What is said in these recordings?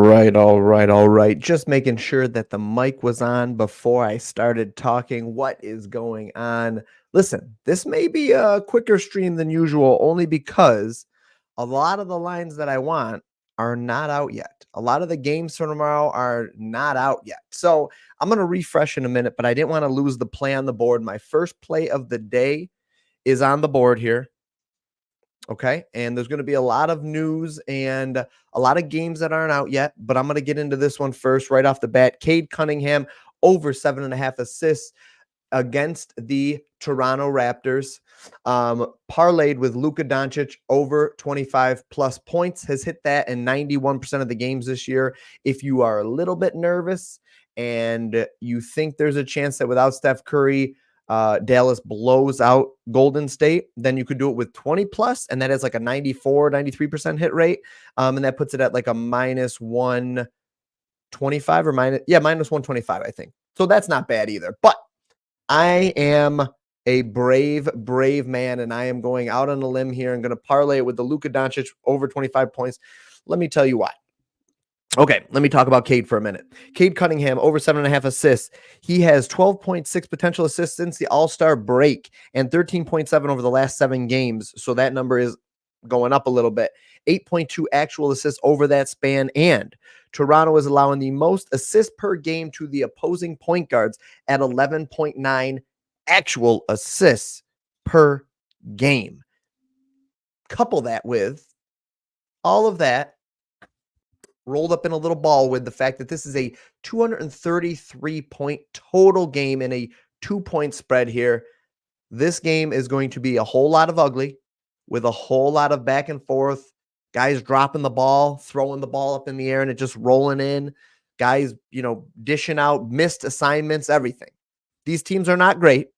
All right. Just making sure that the mic was on before I started talking. What is going on? Listen, this may be a quicker stream than usual only because a lot of the lines that I want are not out yet. A lot of the games for tomorrow are not out yet. So I'm going to refresh in a minute, but I didn't want to lose the play on the board. My first play of the day is on the board here. Okay. And there's going to be a lot of news and a lot of games that aren't out yet, but I'm going to get into this one first right off the bat. Cade Cunningham over 7.5 assists against the Toronto Raptors. Parlayed with Luka Doncic over 25 plus points, has hit that in 91% of the games this year. If you are a little bit nervous and you think there's a chance that without Steph Curry, Dallas blows out Golden State, then you could do it with 20 plus, and that is like a 93% hit rate. And that puts it at like a minus 125 or minus 125, I think. So that's not bad either. But I am a brave man, and I am going out on a limb here and going to parlay it with the Luka Doncic over 25 points. Let me tell you why. Okay, let me talk about Cade for a minute. Cade Cunningham, over 7.5 assists. He has 12.6 potential assists since the All-Star break and 13.7 over the last 7 games. So that number is going up a little bit. 8.2 actual assists over that span. And Toronto is allowing the most assists per game to the opposing point guards at 11.9 actual assists per game. Couple that with all of that rolled up in a little ball with the fact that this is a 233-point total game in a 2-point spread here. This game is going to be a whole lot of ugly with a whole lot of back and forth, guys dropping the ball, throwing the ball up in the air and it just rolling in, guys, dishing out missed assignments, everything. These teams are not great.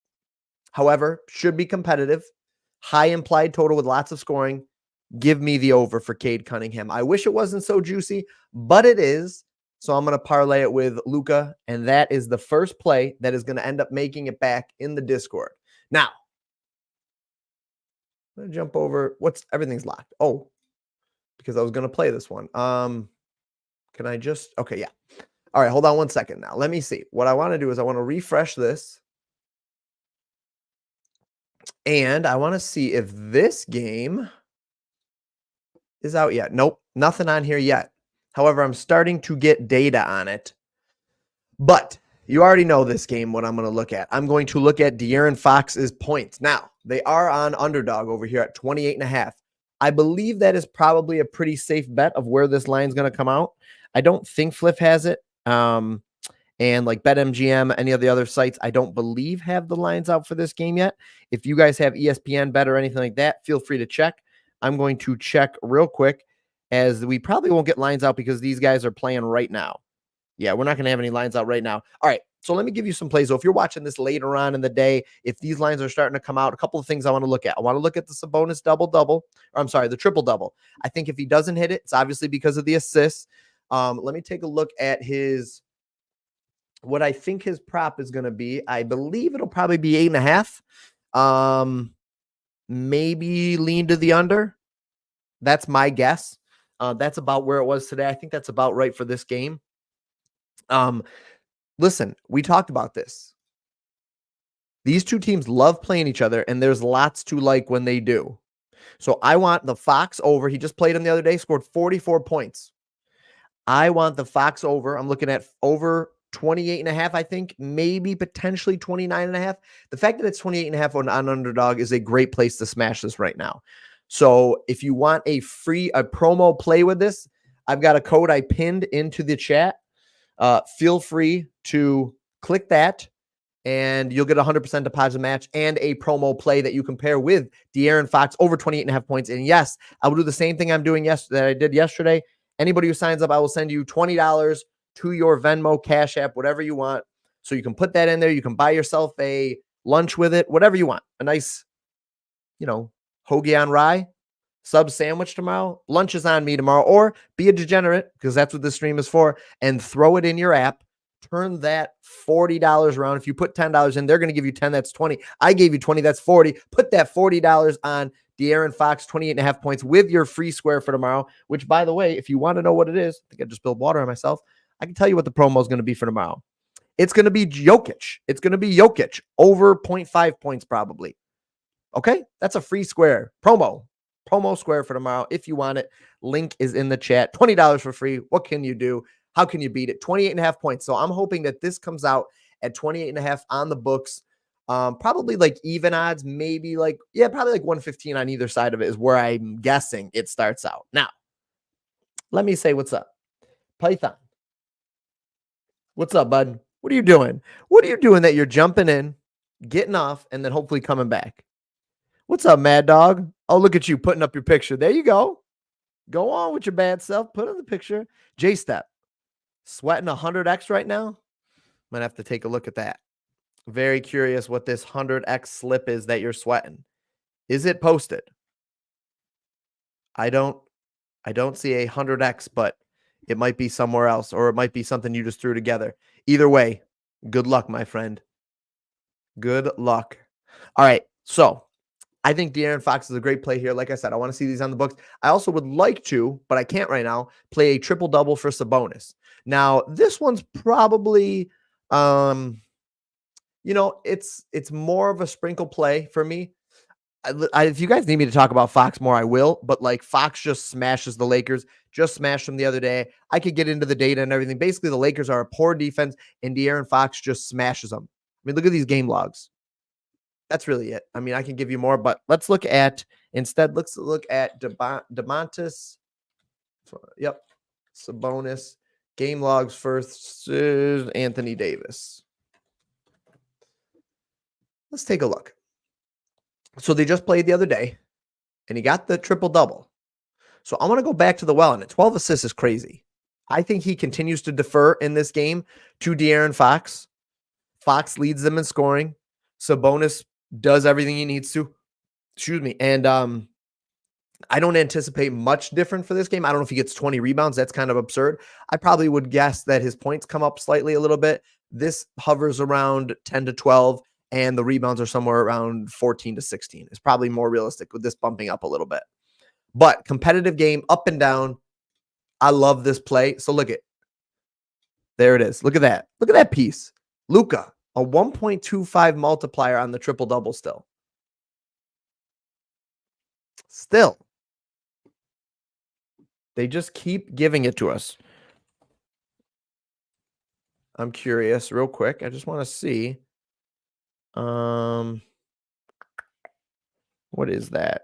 However, should be competitive. High implied total with lots of scoring. Give me the over for Cade Cunningham. I wish it wasn't so juicy, but it is. So I'm going to parlay it with Luka, and that is the first play that is going to end up making it back in the Discord. Now, I'm going to jump over. Everything's locked. Oh, because I was going to play this one. Can I just, okay, yeah. All right, hold on one second now. Let me see. What I want to do is I want to refresh this. And I want to see if this game is out yet. Nope, nothing on here yet. However, I'm starting to get data on it. But you already know this game, what I'm going to look at. I'm going to look at De'Aaron Fox's points. Now, they are on underdog over here at 28.5. I believe that is probably a pretty safe bet of where this line is going to come out. I don't think Fliff has it. And like BetMGM, any of the other sites, I don't believe have the lines out for this game yet. If you guys have ESPN bet or anything like that, feel free to check. I'm going to check real quick as we probably won't get lines out because these guys are playing right now. Yeah, we're not going to have any lines out right now. All right, so let me give you some plays. So if you're watching this later on in the day, if these lines are starting to come out, a couple of things I want to look at. I want to look at the Sabonis the triple-double. I think if he doesn't hit it, it's obviously because of the assists. Let me take a look at what I think his prop is going to be. I believe it'll probably be 8.5. Maybe lean to the under. That's my guess. That's about where it was today. I think that's about right for this game. Listen, we talked about this. These two teams love playing each other, and there's lots to like when they do. So I want the Fox over. He just played him the other day, scored 44 points. I want the Fox over. I'm looking at over 28.5, I think, maybe potentially 29.5. The fact that it's 28.5 on underdog is a great place to smash this right now. So if you want a promo play with this, I've got a code I pinned into the chat. Feel free to click that and you'll get a 100% deposit match and a promo play that you compare with De'Aaron Fox over 28.5 points. And yes, I will do the same thing I'm doing that I did yesterday. Anybody who signs up, I will send you $20 to your Venmo, Cash App, whatever you want. So you can put that in there. You can buy yourself a lunch with it, whatever you want. A nice, hoagie on rye, sub sandwich tomorrow. Lunch is on me tomorrow. Or be a degenerate, because that's what this stream is for, and throw it in your app. Turn that $40 around. If you put $10 in, they're going to give you 10. That's 20. I gave you 20. That's 40. Put that $40 on De'Aaron Fox, 28.5 points with your free square for tomorrow, which, by the way, if you want to know what it is, I think I just spilled water on myself. I can tell you what the promo is going to be for tomorrow. It's going to be Jokic. It's going to be Jokic over 0.5 points probably. Okay? That's a free square. Promo square for tomorrow if you want it. Link is in the chat. $20 for free. What can you do? How can you beat it? 28.5 points. So I'm hoping that this comes out at 28.5 on the books. Probably like even odds, maybe like, yeah, probably like 115 on either side of it is where I'm guessing it starts out. Now, let me say what's up. Python. What's up, bud? What are you doing? What are you doing that you're jumping in, getting off, and then hopefully coming back? What's up, Mad Dog? Oh, look at you putting up your picture. There you go. Go on with your bad self. Put in the picture. J-Step. Sweating 100X right now? Might have to take a look at that. Very curious what this 100X slip is that you're sweating. Is it posted? I don't see a 100X, but it might be somewhere else, or it might be something you just threw together. Either way, good luck, my friend. Good luck. All right, so I think De'Aaron Fox is a great play here. Like I said, I want to see these on the books. I also would like to, but I can't right now, play a triple-double for Sabonis. Now, this one's probably, it's more of a sprinkle play for me. If you guys need me to talk about Fox more, I will. But like Fox just smashes the Lakers, just smashed them the other day. I could get into the data and everything. Basically, the Lakers are a poor defense, and De'Aaron Fox just smashes them. I mean, look at these game logs. That's really it. I mean, I can give you more, but let's look at DeMontis. Yep, Sabonis game logs first. Anthony Davis. Let's take a look. So they just played the other day, and he got the triple-double. So I want to go back to the well, and 12 assists is crazy. I think he continues to defer in this game to De'Aaron Fox. Fox leads them in scoring. Sabonis does everything he needs to. Excuse me. And I don't anticipate much different for this game. I don't know if he gets 20 rebounds. That's kind of absurd. I probably would guess that his points come up slightly a little bit. This hovers around 10 to 12. And the rebounds are somewhere around 14 to 16. It's probably more realistic with this bumping up a little bit. But competitive game, up and down. I love this play. So look at, there it is. Look at that. Look at that piece. Luka, a 1.25 multiplier on the triple-double still. Still. They just keep giving it to us. I'm curious real quick. I just want to see. What is that?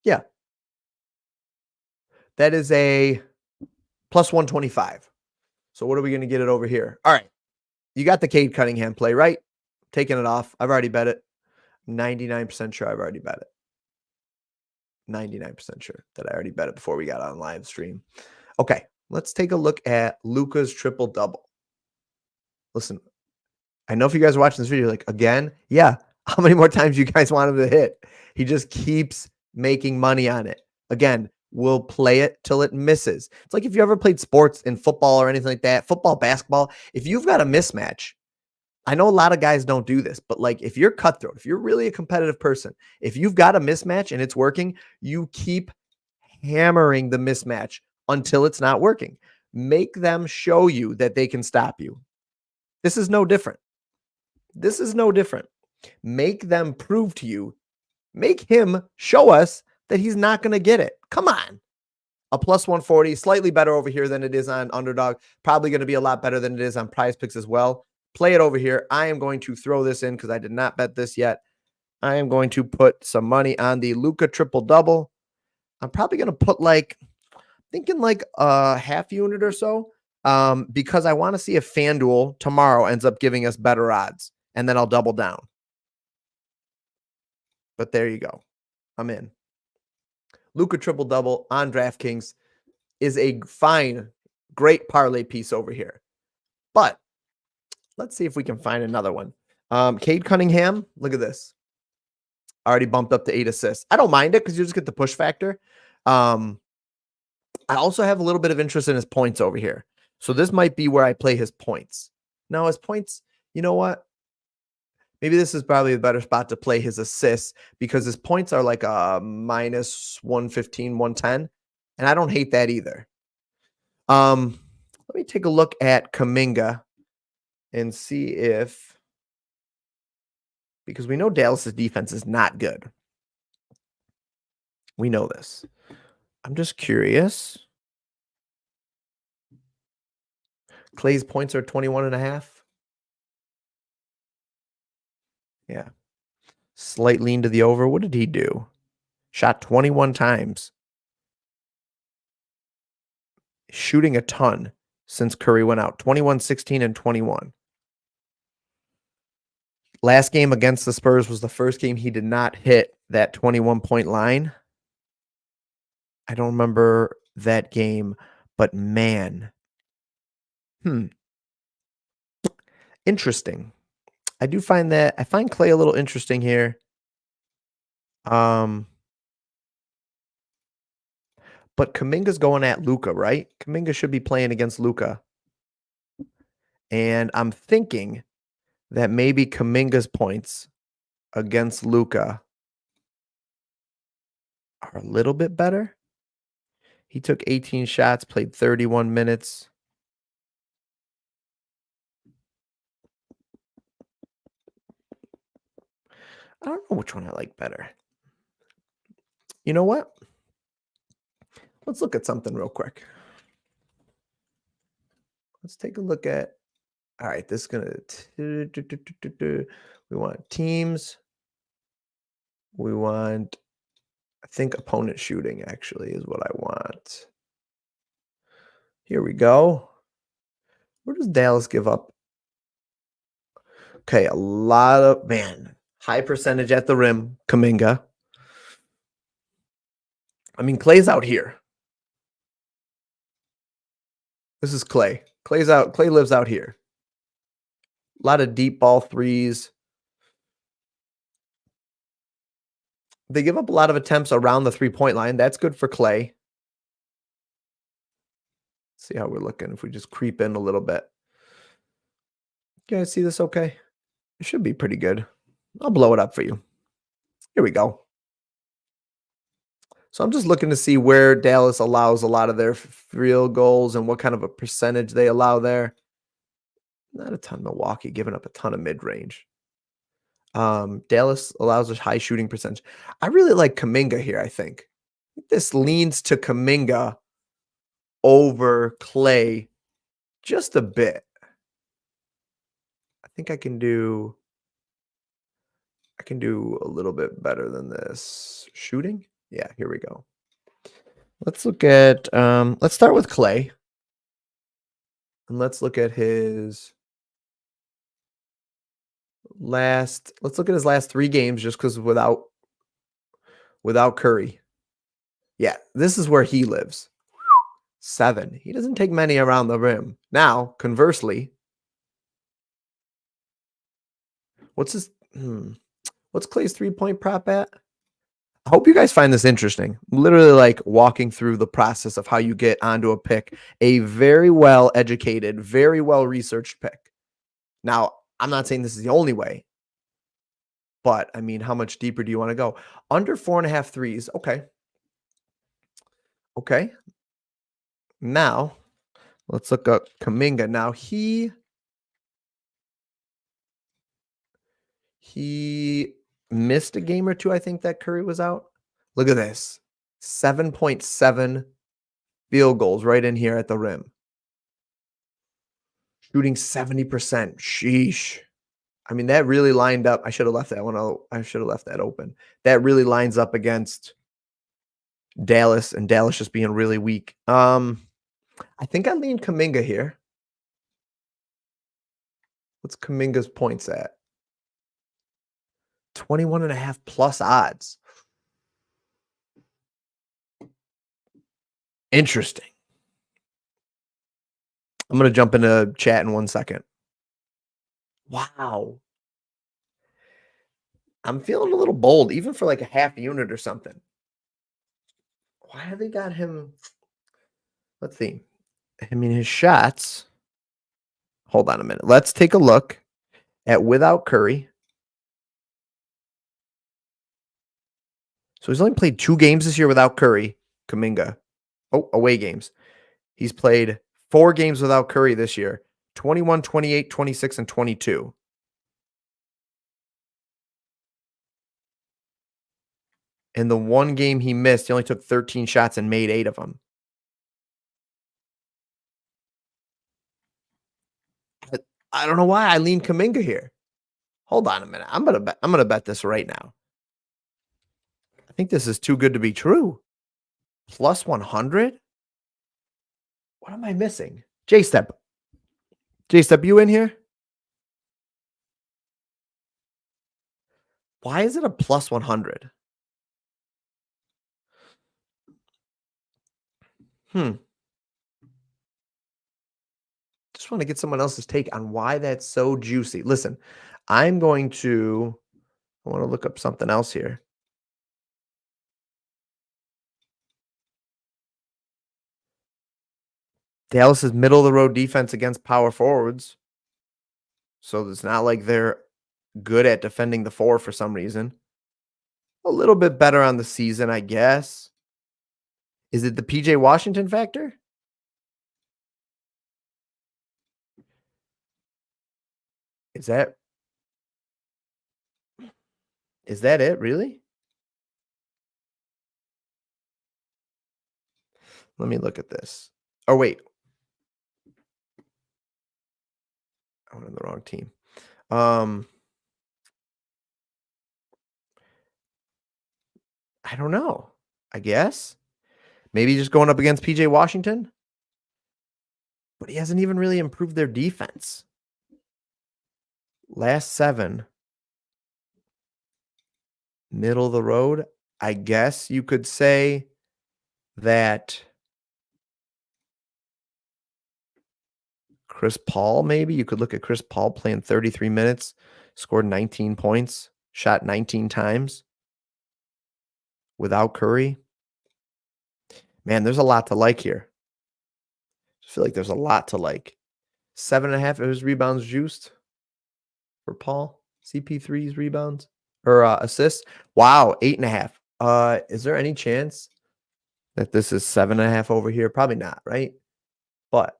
Yeah. That is a plus 125. So what are we going to get it over here? All right. You got the Cade Cunningham play, right? Taking it off. I've already bet it. 99% sure I've already bet it. 99% sure that I already bet it before we got on live stream. Okay. Let's take a look at Luka's triple-double. Listen, I know if you guys are watching this video, like, again, yeah, how many more times you guys want him to hit? He just keeps making money on it. Again, we'll play it till it misses. It's like if you ever played sports in football or anything like that, football, basketball, if you've got a mismatch, I know a lot of guys don't do this, but like if you're cutthroat, if you're really a competitive person, if you've got a mismatch and it's working, you keep hammering the mismatch until it's not working. Make them show you that they can stop you. This is no different. This is no different. Make them prove to you. Make him show us that he's not going to get it. Come on. A plus 140, slightly better over here than it is on Underdog. Probably going to be a lot better than it is on Prizepicks as well. Play it over here. I am going to throw this in because I did not bet this yet. I am going to put some money on the Luka triple-double. I'm probably going to put thinking like a half unit or so. Because I want to see if FanDuel tomorrow ends up giving us better odds, and then I'll double down. But there you go. I'm in. Luka triple-double on DraftKings is a fine, great parlay piece over here. But let's see if we can find another one. Cade Cunningham, look at this. Already bumped up to 8 assists. I don't mind it because you just get the push factor. I also have a little bit of interest in his points over here. So this might be where I play his points. Now his points, you know what? Maybe this is probably a better spot to play his assists because his points are like a minus 115, 110, and I don't hate that either. Let me take a look at Kaminga and see if because we know Dallas's defense is not good. We know this. I'm just curious. Clay's points are 21 and a half. Yeah. Slight lean to the over. What did he do? Shot 21 times. Shooting a ton since Curry went out. 21, 16, and 21. Last game against the Spurs was the first game he did not hit that 21-point line. I don't remember that game, but man. Interesting. I find Clay a little interesting here. But Kuminga's going at Luka, right? Kuminga should be playing against Luka. And I'm thinking that maybe Kuminga's points against Luka are a little bit better. He took 18 shots, played 31 minutes. I don't know which one I like better. You know what? Let's look at something real quick. Let's take a look at. All right, this is going to. We want teams. We want, I think, opponent shooting actually is what I want. Here we go. Where does Dallas give up? Okay, a lot of, man, high percentage at the rim, Kuminga. I mean, Clay's out here. This is Clay. Clay's out. Clay lives out here. A lot of deep ball threes. They give up a lot of attempts around the three-point line. That's good for Clay. See how we're looking if we just creep in a little bit. You guys see this okay? It should be pretty good. I'll blow it up for you. Here we go. So I'm just looking to see where Dallas allows a lot of their field goals and what kind of a percentage they allow there. Not a ton. Milwaukee giving up a ton of mid-range. Dallas allows a high shooting percentage. I really like Kuminga here, I think. This leans to Kuminga over Clay just a bit. I think I can do a little bit better than this. Shooting? Yeah, here we go. Let's look at let's start with Clay. And let's look at his last 3 games just cuz without Curry. Yeah, this is where he lives. 7. He doesn't take many around the rim. Now, conversely, what's Clay's 3-point prop at? I hope you guys find this interesting. Literally like walking through the process of how you get onto a pick, a very well educated, very well researched pick. Now, I'm not saying this is the only way, but I mean, how much deeper do you want to go? Under 4.5 threes. Okay. Okay. Now, let's look up Kuminga. Now, he missed a game or two, I think, that Curry was out. Look at this. 7.7 field goals right in here at the rim. Shooting 70%. Sheesh. I mean, that really lined up. I should have left that one out. I should have left that open. That really lines up against Dallas, and Dallas just being really weak. I think I lean Kuminga here. What's Kuminga's points at? 21.5 plus odds. Interesting. I'm going to jump into chat in 1 second. Wow. I'm feeling a little bold, even for like a half unit or something. Why have they got him? Let's see. I mean, his shots. Hold on a minute. Let's take a look at without Curry. So he's only played 2 games this year without Curry, Kuminga. Oh, away games. He's played 4 games without Curry this year. 21, 28, 26, and 22. In the one game he missed, he only took 13 shots and made 8 of them. But I don't know why I lean Kuminga here. Hold on a minute. I'm gonna bet this right now. I think this is too good to be true. Plus 100? What am I missing? J-Step. J-Step, you in here? Why is it a plus 100? Hmm. Just want to get someone else's take on why that's so juicy. Listen, I'm going to I want to look up something else here. Dallas's middle of the road defense against power forwards. So it's not like they're good at defending the four for some reason. A little bit better on the season, I guess. Is it the PJ Washington factor? Is that is that it, really? Let me look at this. Oh, wait. I'm on the wrong team. Um, I don't know. I guess. Maybe just going up against PJ Washington, but he hasn't even really improved their defense. Last 7, middle of the road. I guess you could say that Chris Paul, maybe you could look at Chris Paul playing 33 minutes, scored 19 points, shot 19 times without Curry. Man, there's a lot to like here. I feel like there's a lot to like. 7.5 of his rebounds juiced for Paul. CP3's rebounds or assists. Wow, 8.5. Is there any chance that this is 7.5 over here? Probably not, right? But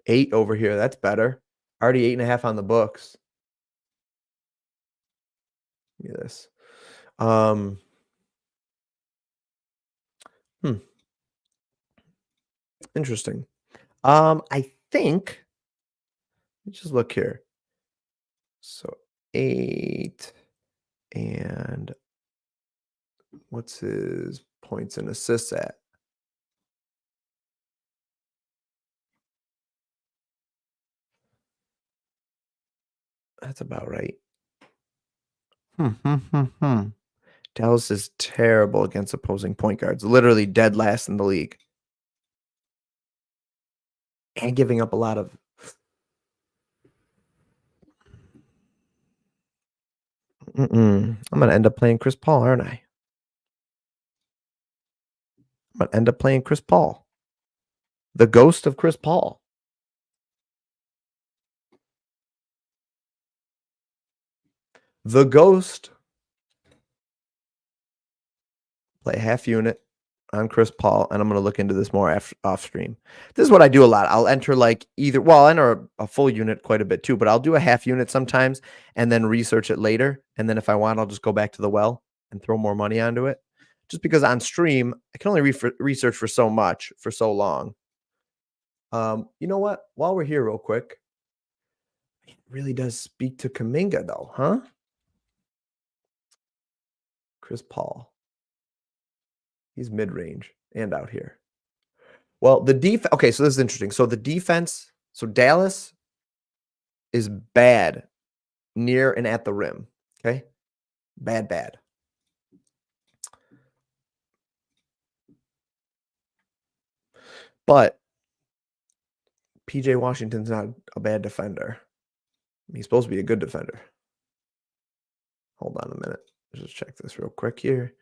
8 over here. That's better. Already 8.5 on the books. Give me this. Um, hmm. Interesting. I think. Let's just look here. So 8 and what's his points and assists at? That's about right. Hmm, hmm, hmm, hmm. Dallas is terrible against opposing point guards. Literally dead last in the league. And giving up a lot of I'm gonna end up playing Chris Paul, aren't I? I'm gonna end up playing Chris Paul. The ghost of Chris Paul. The ghost. Play half unit on Chris Paul, and I'm gonna look into this more off stream. This is what I do a lot. I'll enter like either I'll enter a full unit quite a bit too, but I'll do a half unit sometimes and then research it later. And then if I want, I'll just go back to the well and throw more money onto it. Just because on stream, I can only research for so much for so long. You know what? While we're here, real quick, it really does speak to Kuminga, though, huh? Chris Paul. He's mid range and out here. Well, the defense. Okay, so this is interesting. So the defense. So Dallas is bad near and at the rim. Okay, bad, bad. But PJ Washington's not a bad defender. He's supposed to be a good defender. Hold on a minute. Let's just check this real quick here.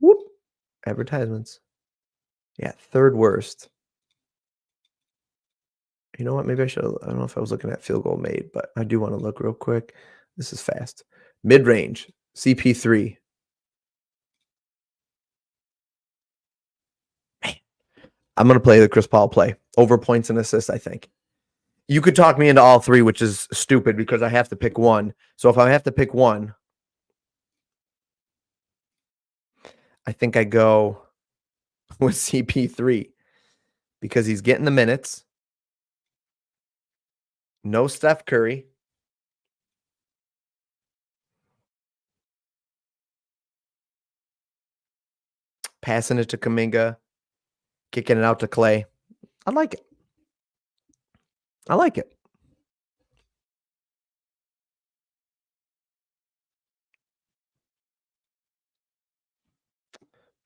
Whoop. Advertisements. Yeah, third worst. You know what? Maybe I should. I don't know if I was looking at field goal made, but I do want to look real quick. This is fast. Mid range, CP3. Man, I'm going to play the Chris Paul play over points and assists, I think. You could talk me into all three, which is stupid because I have to pick one. So if I have to pick one, I think I go with CP3 because he's getting the minutes. No Steph Curry. Passing it to Kuminga, kicking it out to Clay. I like it. I like it.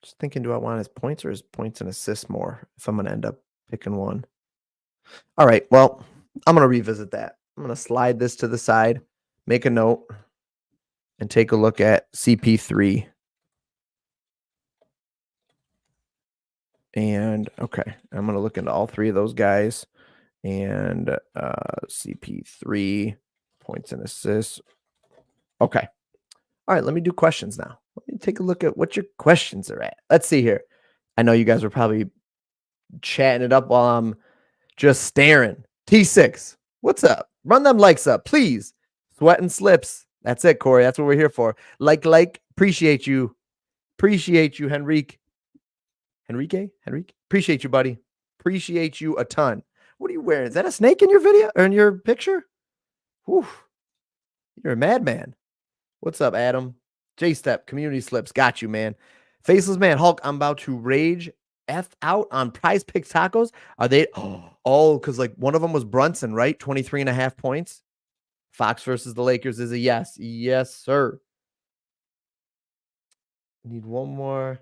Just thinking, do I want his points or his points and assists more if I'm going to end up picking one? All right. Well, I'm going to revisit that. I'm going to slide this to the side, make a note, and take a look at CP3. And okay, I'm going to look into all three of those guys. And CP3 points and assists. Okay. All right, let me do questions now. Let me take a look at what your questions are at. Let's see here. I know you guys are probably chatting it up while I'm just staring. T6, what's up? Run them likes up, please. Sweat and slips. That's it, Corey. That's what we're here for. Like, appreciate you. Appreciate you, Henrique. Henrique? Appreciate you, buddy. Appreciate you a ton. What are you wearing? Is that a snake in your video or in your picture? Whew. You're a madman. What's up, Adam? J-Step, community slips. Got you, man. Faceless man, Hulk, I'm about to rage F out on Prizepicks tacos. Are they? Oh, because like one of them was Brunson, right? 23.5 points. Fox versus the Lakers is a yes. Yes, sir. Need one more.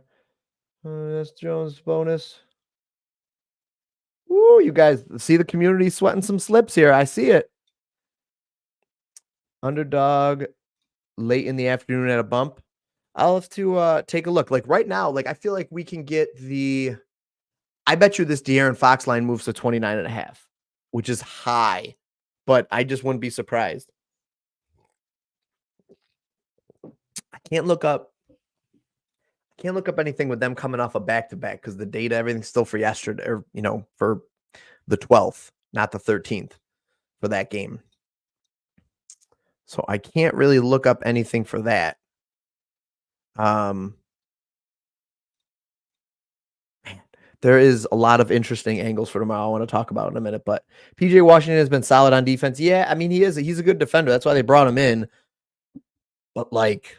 That's Jones bonus. Woo, you guys see the community sweating some slips here. I see it. Underdog late in the afternoon at a bump. I'll have to take a look. Like right now, like I feel like we can get I bet you this De'Aaron Fox line moves to 29.5, which is high, but I just wouldn't be surprised. I can't look up anything with them coming off a back-to-back because the data, everything's still for yesterday, or for the 12th, not the 13th for that game. So I can't really look up anything for that. Man, there is a lot of interesting angles for tomorrow I want to talk about in a minute, but PJ Washington has been solid on defense. Yeah, I mean, he's a good defender. That's why they brought him in. But like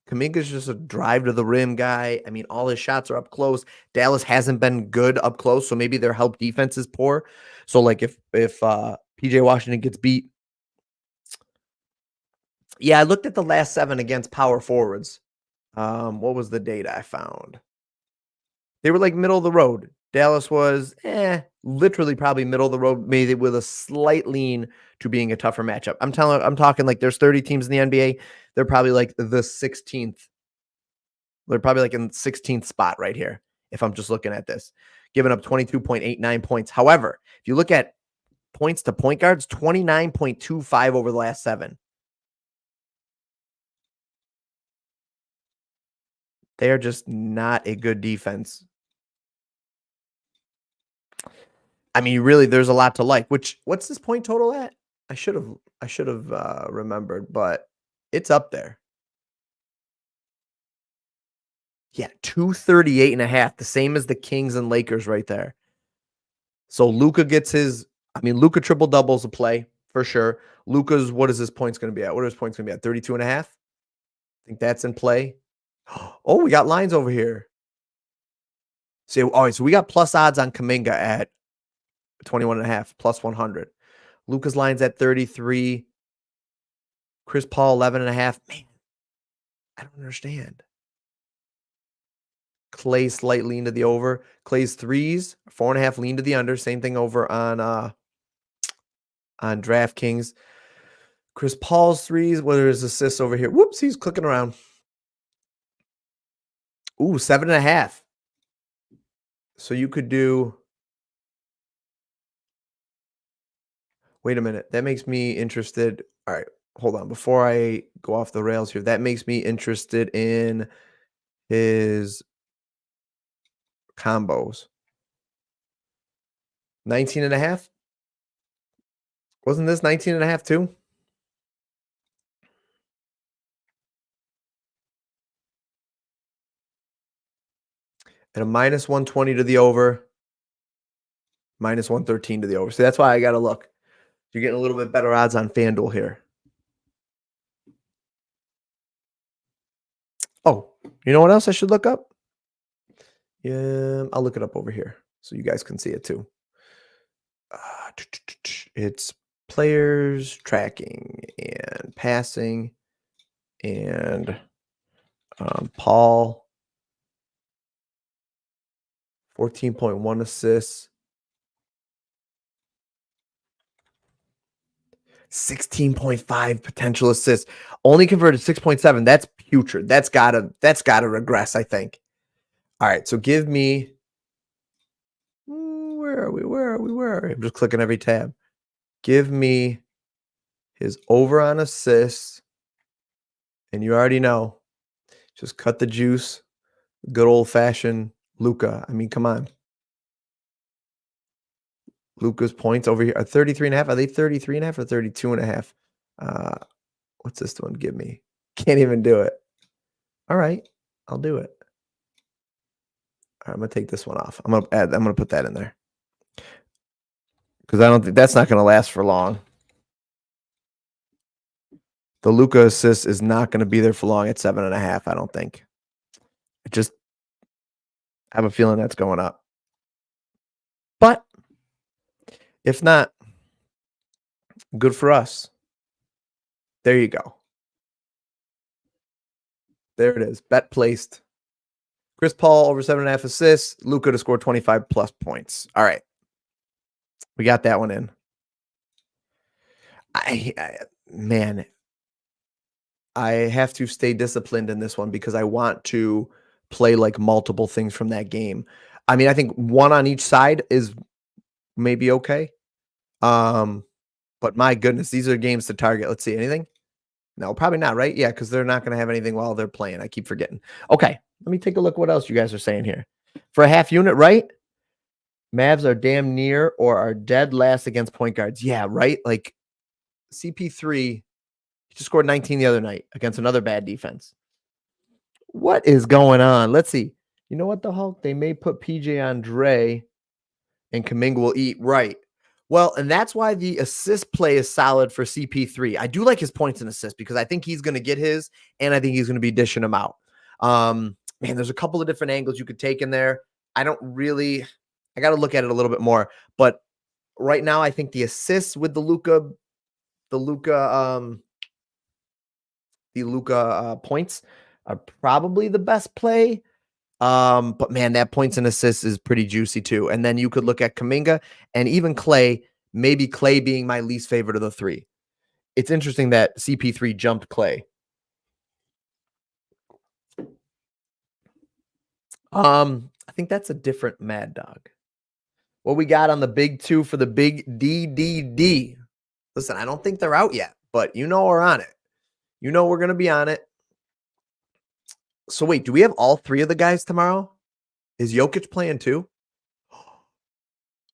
Kuminga's just a drive to the rim guy. I mean, all his shots are up close. Dallas hasn't been good up close, so maybe their help defense is poor. So like if PJ Washington gets beat. Yeah, I looked at the last 7 against power forwards. What was the data I found? They were like middle of the road. Dallas was literally probably middle of the road, maybe with a slight lean to being a tougher matchup. I'm talking like there's 30 teams in the NBA. They're probably like the 16th. They're probably like in the 16th spot right here. If I'm just looking at this, giving up 22.89 points. However, if you look at points to point guards, 29.25 over the last 7. They are just not a good defense. I mean, really, there's a lot to like. What's this point total at? I should have remembered, but it's up there. Yeah, 238.5, the same as the Kings and Lakers right there. So Luka gets Luka triple doubles a play for sure. Luka's, what is his points going to be at? What are his points going to be at? 32.5? I think that's in play. Oh, we got lines over here. So, all right, so we got plus odds on Kuminga at 21.5, plus 100. Luka's line's at 33. Chris Paul, 11.5. Man, I don't understand. Clay slight lean to the over. Clay's threes, 4.5 lean to the under. Same thing over on DraftKings. Chris Paul's threes, what are his assists over here? Whoops, he's clicking around. Ooh, 7.5. So you could do Wait a minute. That makes me interested. All right, hold on. Before I go off the rails here, that makes me interested in his combos. 19 and a half? Wasn't this 19 and a half too? And a minus 120 to the over, minus 113 to the over. So that's why I got to look. You're getting a little bit better odds on FanDuel here. Oh, you know what else I should look up? Yeah, I'll look it up over here so you guys can see it too. It's players tracking and passing and Paul 14.1 assists, 16.5 potential assists, only converted 6.7. That's putrid. That's gotta regress, I think. All right, so give me where are we? Where are we? Where are we? I'm just clicking every tab. Give me his over on assists, and you already know. Just cut the juice. Good old fashioned Luca. I mean, come on. Luca's points over here are 33 and a half. Are they 33 and a half or 32 and a half? What's this one give me? Can't even do it. All right, I'll do it. All right, I'm gonna take this one off. I'm gonna put that in there. Because I don't think that's not gonna last for long. The Luca assist is not gonna be there for long at 7.5, I don't think. I just have a feeling that's going up. But if not, good for us. There you go. There it is. Bet placed. Chris Paul over 7.5 assists. Luka to score 25 plus points. All right. We got that one in. Man, I have to stay disciplined in this one because I want to play like multiple things from that game. I mean, I think one on each side is maybe okay. But my goodness, these are games to target. Let's see, anything? No, probably not, right? Yeah, because they're not going to have anything while they're playing. I keep forgetting. Okay, let me take a look what else you guys are saying here. For a half unit, right? Mavs are damn near or are dead last against point guards. Yeah, right? Like CP3, he just scored 19 the other night against another bad defense. What is going on? Let's see. You know what the Hulk? They may put PJ on Dre and Kuminga will eat. Right. Well, and that's why the assist play is solid for CP3. I do like his points and assists because I think he's going to get his, and I think he's going to be dishing them out. Man, there's a couple of different angles you could take in there. I got to look at it a little bit more. But right now, I think the assists with the Luka points are probably the best play. But man, that points and assists is pretty juicy too. And then you could look at Kuminga and even Clay, maybe Clay being my least favorite of the three. It's interesting that CP3 jumped Clay. I think that's a different Mad Dog. What we got on the big two for the big DDD. Listen, I don't think they're out yet, but you know we're on it. You know we're going to be on it. So wait, do we have all three of the guys tomorrow? Is Jokic playing too?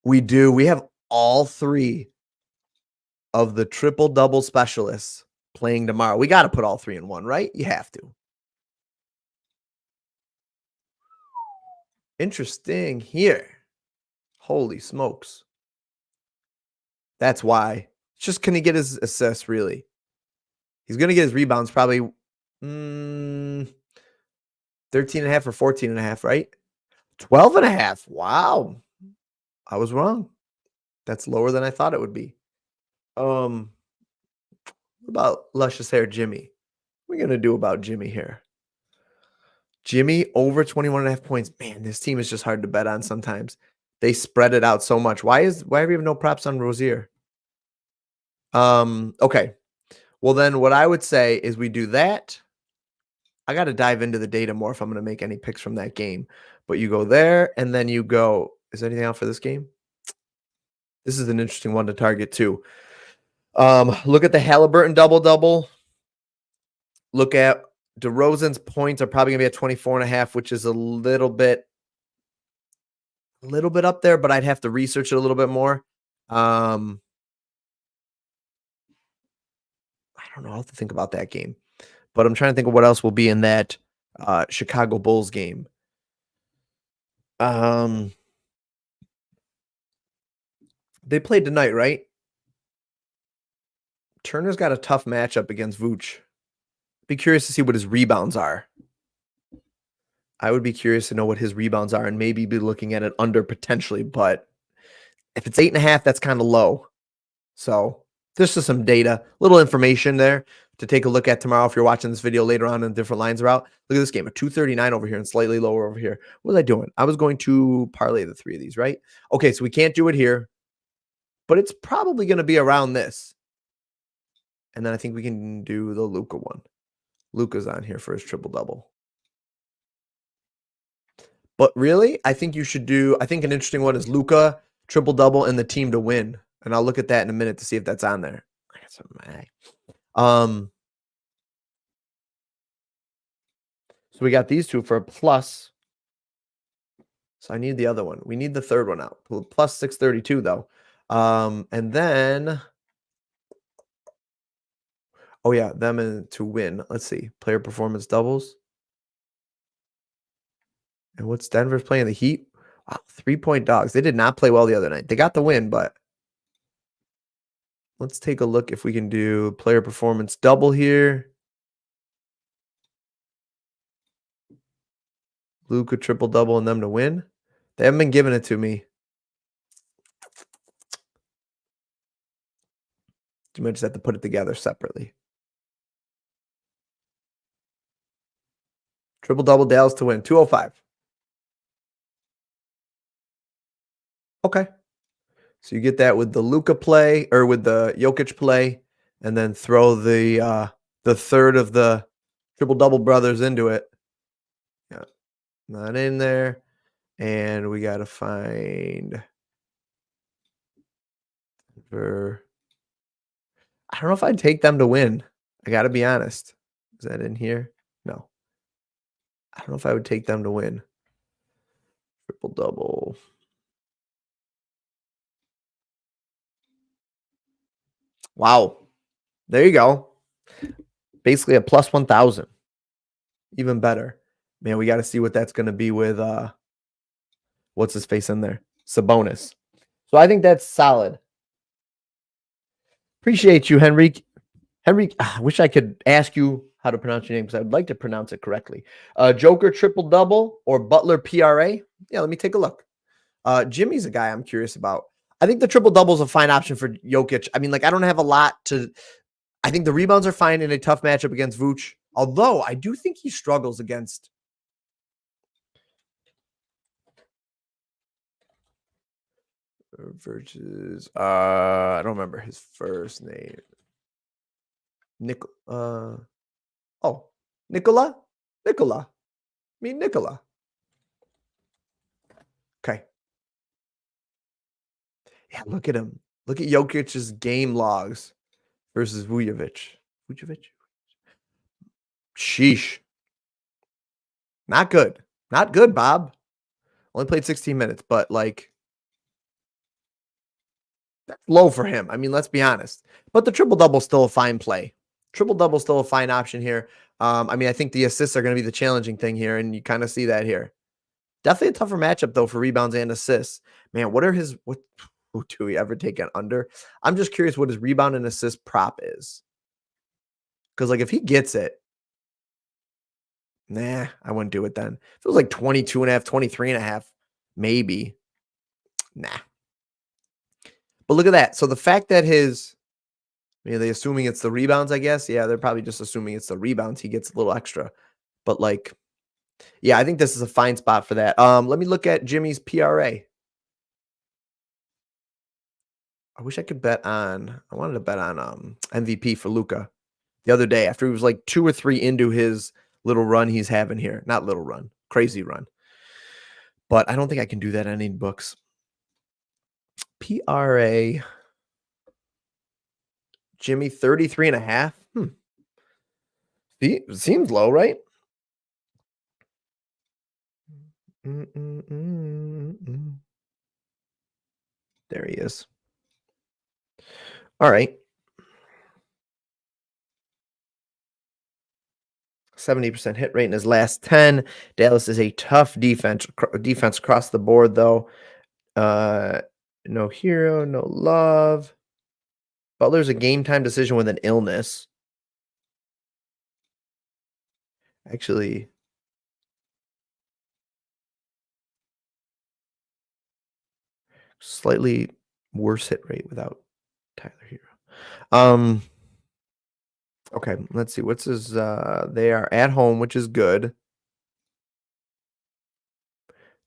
We do. We have all three of the triple-double specialists playing tomorrow. We got to put all three in one, right? You have to. Interesting here. Holy smokes. That's why. Just can he get his assists, really? He's going to get his rebounds probably 13 and a half or 14 and a half, right? 12 and a half. Wow. I was wrong. That's lower than I thought it would be. What about luscious hair Jimmy? What are we going to do about Jimmy here? Jimmy over 21 and a half points. Man, this team is just hard to bet on sometimes. They spread it out so much. Why do we have no props on Rozier? Okay. Well, then what I would say is we do that. I got to dive into the data more if I'm going to make any picks from that game. But you go there and then you go, is there anything out for this game? This is an interesting one to target too. Look at the Halliburton double-double. Look at DeRozan's points are probably gonna be at 24.5, which is a little bit up there, but I'd have to research it a little bit more. Um, I don't know. I'll have to think about that game. But I'm trying to think of what else will be in that Chicago Bulls game. Um, they played tonight, right? Turner's got a tough matchup against Vooch. Be curious to see what his rebounds are. I would be curious to know what his rebounds are and maybe be looking at it under potentially, but if it's 8.5, that's kind of low. So there's just some data, little information there to take a look at tomorrow if you're watching this video later on and different lines are out. Look at this game, a 239 over here and slightly lower over here. What was I doing? I was going to parlay the three of these, right? Okay, so we can't do it here, but it's probably going to be around this. And then I think we can do the Luka one. Luka's on here for his triple-double. But really, I think an interesting one is Luka, triple-double, and the team to win. And I'll look at that in a minute to see if that's on there. I got something. So we got these two for a plus. So I need the other one. We need the third one out. Plus 632, though. And then, oh, yeah, them to win. Let's see. Player performance doubles. And what's Denver's playing? The Heat? Wow, 3-point dogs. They did not play well the other night. They got the win, but let's take a look if we can do player performance double here. Luka triple-double and them to win. They haven't been giving it to me. You might just have to put it together separately. Triple-double Dallas to win. 205. Okay. So you get that with the Luka play or with the Jokic play, and then throw the third of the triple-double brothers into it. Yeah. Not in there. And we got to find for I don't know if I'd take them to win. I got to be honest. Is that in here? No. I don't know if I would take them to win. Triple-double. Wow. There you go. Basically a plus 1,000. Even better. Man, we got to see what that's going to be with what's his face in there? Sabonis. So I think that's solid. Appreciate you, Henrique. Henrique, I wish I could ask you how to pronounce your name because I'd like to pronounce it correctly. Joker triple-double or Butler PRA? Yeah, let me take a look. Jimmy's a guy I'm curious about. I think the triple-double is a fine option for Jokic. I mean, I don't have a lot to – I think the rebounds are fine in a tough matchup against Vooch, although I do think he struggles against – versus I don't remember his first name. Nicola. Nicola. Nicola. Okay. Yeah, look at him. Look at Jokic's game logs versus Vujovic. Sheesh. Not good. Not good, Bob. Only played 16 minutes, but that's low for him. I mean, let's be honest. But the triple-double still a fine play. Triple-double still a fine option here. I mean, I think the assists are going to be the challenging thing here, and you kind of see that here. Definitely a tougher matchup, though, for rebounds and assists. Man, what do we ever take an under? I'm just curious what his rebound and assist prop is. Because, if he gets it, nah, I wouldn't do it then. If it was 22.5, 23.5, maybe. Nah. But look at that. So the fact that are they assuming it's the rebounds, I guess? Yeah, they're probably just assuming it's the rebounds. He gets a little extra. But yeah, I think this is a fine spot for that. Let me look at Jimmy's PRA. I wish I could I wanted to bet on MVP for Luka the other day after he was 2 or 3 into his little run he's having here. Not little run, crazy run. But I don't think I can do that in any books. PRA Jimmy 33 and a half. Seems low, right? Mm, mm, mm, mm. There he is. All right. 70% hit rate in his last 10. Dallas is a tough defense across the board, though. Uh, no hero, no love. Butler's a game time decision with an illness. Actually, slightly worse hit rate without Tyler Hero. Okay, let's see. What's his they are at home, which is good.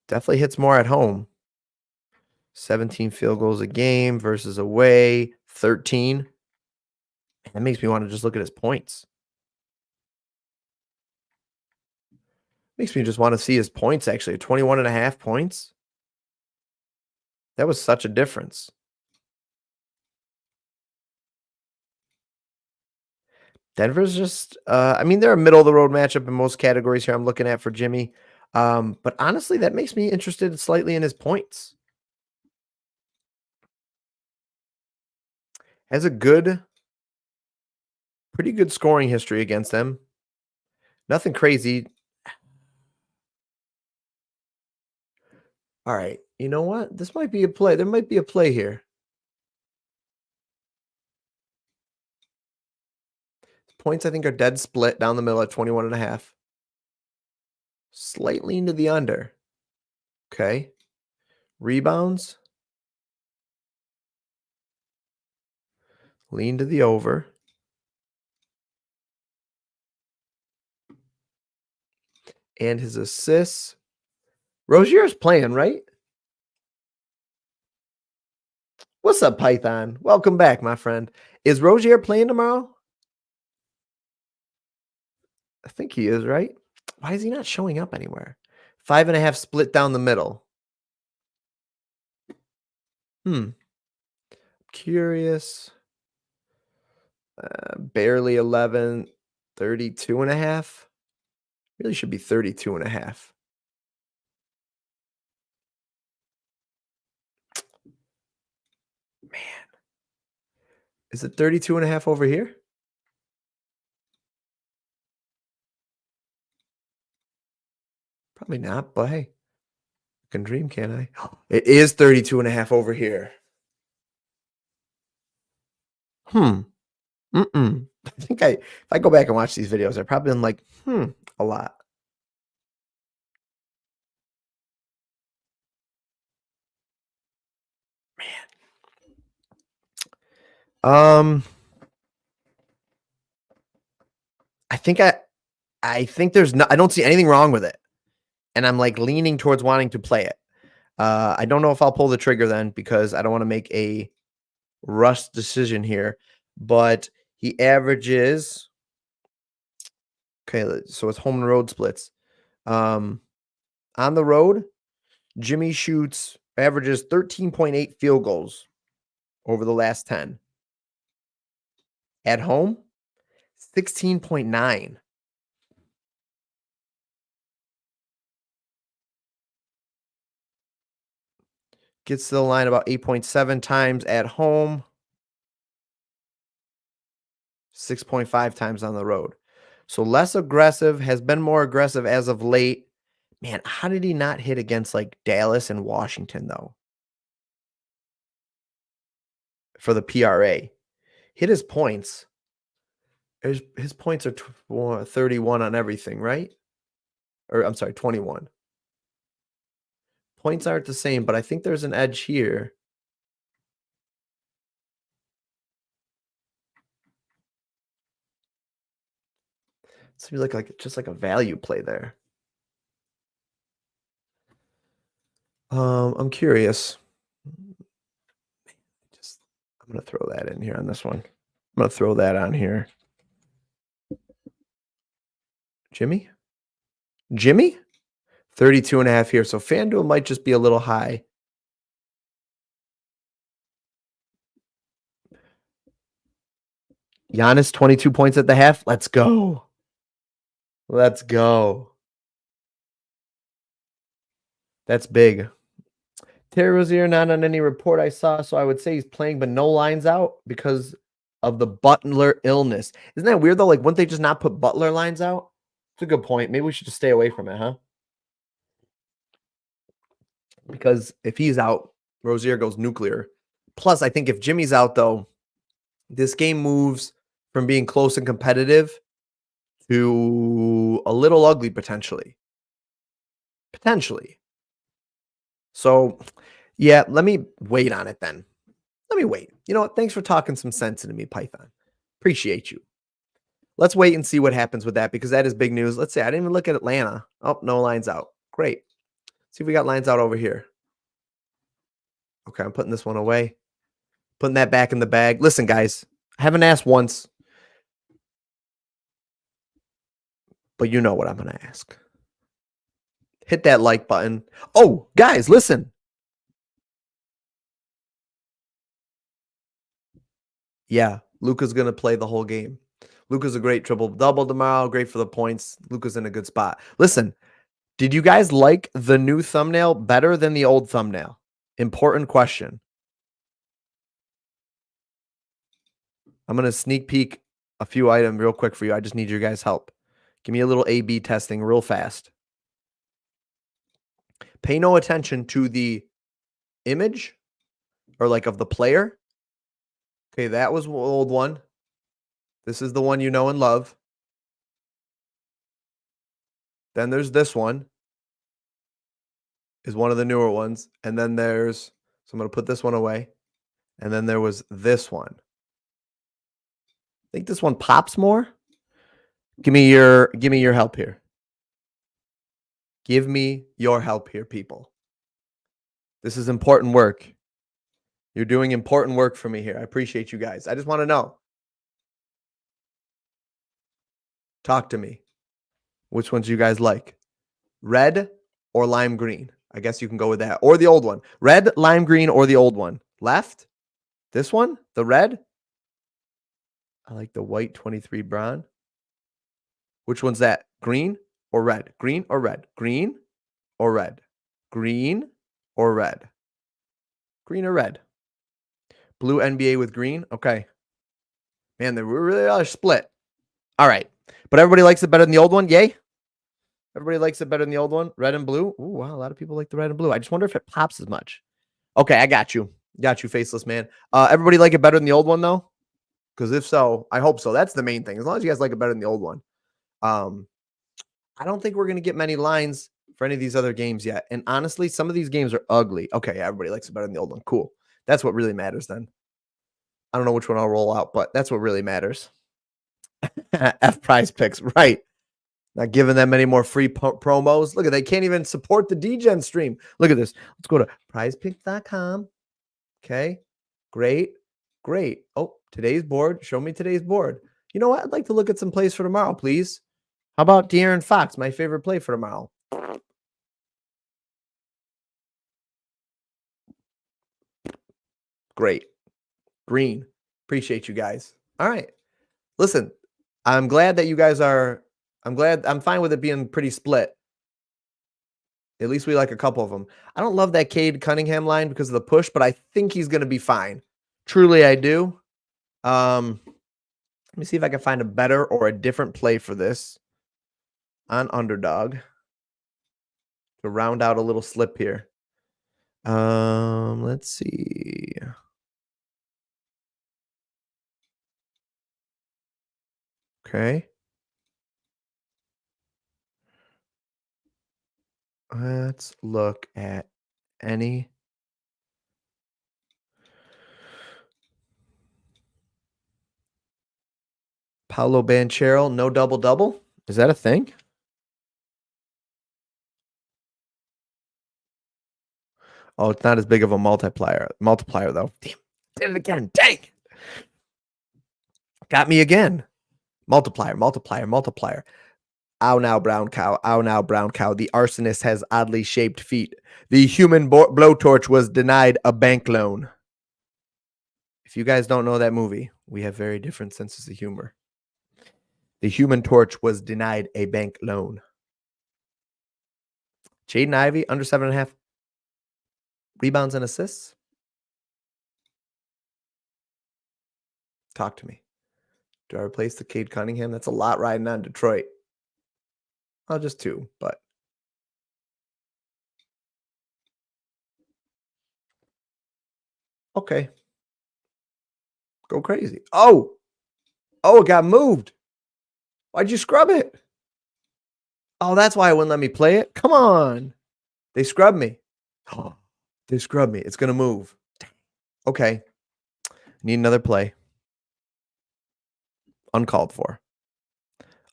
Definitely hits more at home. 17 field goals a game versus away, 13. That makes me want to just look at his points. Makes me just want to see his points actually. 21 and a half points. That was such a difference. Denver's just I mean, they're a middle of the road matchup in most categories here I'm looking at for Jimmy. But honestly, that makes me interested slightly in his points. Has a pretty good scoring history against them. Nothing crazy. All right. You know what? This might be a play. There might be a play here. Points, I think, are dead split down the middle at 21 and a half. Slightly into the under. Okay. Rebounds. Lean to the over. And his assists. Rozier's playing, right? What's up, Python? Welcome back, my friend. Is Rozier playing tomorrow? I think he is, right? Why is he not showing up anywhere? 5.5 split down the middle. Curious. Barely 11. 32 and a half. Really should be 32 and a half. Man. Is it 32 and a half over here? Probably not, but hey, I can dream, can I? It is 32 and a half over here. I think if I go back and watch these videos, I've probably been like, a lot. Man. I think I don't see anything wrong with it. And I'm like leaning towards wanting to play it. I don't know if I'll pull the trigger then because I don't want to make a rushed decision here. But he averages. Okay, so it's home and road splits. On the road, Jimmy averages 13.8 field goals over the last 10. At home, 16.9. Gets to the line about 8.7 times at home. 6.5 times on the road. So less aggressive, has been more aggressive as of late. Man, how did he not hit against like Dallas and Washington though? For the PRA. Hit his points. His points are 31 on everything, right? Or I'm sorry, 21. Points aren't the same, but I think there's an edge here. Seems like just like a value play there. I'm curious. I'm gonna throw that in here on this one. I'm gonna throw that on here. Jimmy? 32 and a half here. So FanDuel might just be a little high. Giannis, 22 points at the half. Let's go. Let's go. That's big. Terry Rozier not on any report I saw, so I would say he's playing, but no lines out because of the Butler illness. Isn't that weird though? Like, wouldn't they just not put Butler lines out? It's a good point. Maybe we should just stay away from it, huh? Because if he's out, Rozier goes nuclear. Plus, I think if Jimmy's out, though, this game moves from being close and competitive to a little ugly potentially. Potentially. So, yeah, let me wait on it then. Let me wait. You know what? Thanks for talking some sense into me, Python. Appreciate you. Let's wait and see what happens with that because that is big news. Let's see. I didn't even look at Atlanta. Oh, no lines out. Great. See if we got lines out over here. Okay, I'm putting this one away. Putting that back in the bag. Listen, guys, I haven't asked once, but you know what I'm going to ask. Hit that like button. Oh, guys, listen. Yeah, Luka's going to play the whole game. Luka's a great triple-double tomorrow. Great for the points. Luka's in a good spot. Listen, did you guys like the new thumbnail better than the old thumbnail? Important question. I'm going to sneak peek a few items real quick for you. I just need your guys' help. Give me a little A/B testing real fast. Pay no attention to the image or like of the player. Okay, that was the old one. This is the one you know and love. Then there's this one. Is one of the newer ones. And then there's, so I'm going to put this one away. And then there was this one. I think this one pops more. Give me your help here. Give me your help here, people. This is important work. You're doing important work for me here. I appreciate you guys. I just want to know. Talk to me. Which ones you guys like? Red or lime green? I guess you can go with that. Or the old one. Red, lime green, or the old one. Left? This one? The red? I like the white 23 Bron. Which one's that? Green or red? Green or red? Green or red? Green or red? Green or red? Blue NBA with green? Okay. Man, they really are split. All right. But everybody likes it better than the old one? Yay? Everybody likes it better than the old one? Red and blue? Ooh, wow. A lot of people like the red and blue. I just wonder if it pops as much. Okay, I got you. Got you, faceless man. Everybody like it better than the old one, though? Because if so, I hope so. That's the main thing. As long as you guys like it better than the old one. I don't think we're going to get many lines for any of these other games yet. And honestly, some of these games are ugly. Okay, yeah, everybody likes it better than the old one. Cool. That's what really matters then. I don't know which one I'll roll out, but that's what really matters. F Prizepicks, right. Not giving them any more free promos. Look at they can't even support the DGen stream. Look at this. Let's go to prizepicks.com. Okay. Great. Great. Oh, today's board. Show me today's board. You know what? I'd like to look at some plays for tomorrow, please. How about De'Aaron Fox, my favorite play for tomorrow? Great. Green. Appreciate you guys. All right. Listen, I'm glad that you guys are. I'm fine with it being pretty split. At least we like a couple of them. I don't love that Cade Cunningham line because of the push, but I think he's going to be fine. Truly, I do. Let me see if I can find a better or a different play for this on underdog to round out a little slip here. Let's see. Okay. Let's look at any. Paolo Banchero, no double-double? Is that a thing? Oh, it's not as big of a multiplier though. Damn, did it again. Dang. Got me again. Multiplier. Ow now, brown cow. Ow now, brown cow. The arsonist has oddly shaped feet. The human blowtorch was denied a bank loan. If you guys don't know that movie, we have very different senses of humor. The Human Torch was denied a bank loan. Jaden Ivey, under 7.5 rebounds and assists. Talk to me. Do I replace the Cade Cunningham? That's a lot riding on Detroit. Oh, just 2, but okay. Go crazy. Oh, it got moved. Why'd you scrub it? Oh, that's why it wouldn't let me play it. Come on. They scrubbed me. Oh, they scrubbed me. It's going to move. Okay. Need another play. Uncalled for.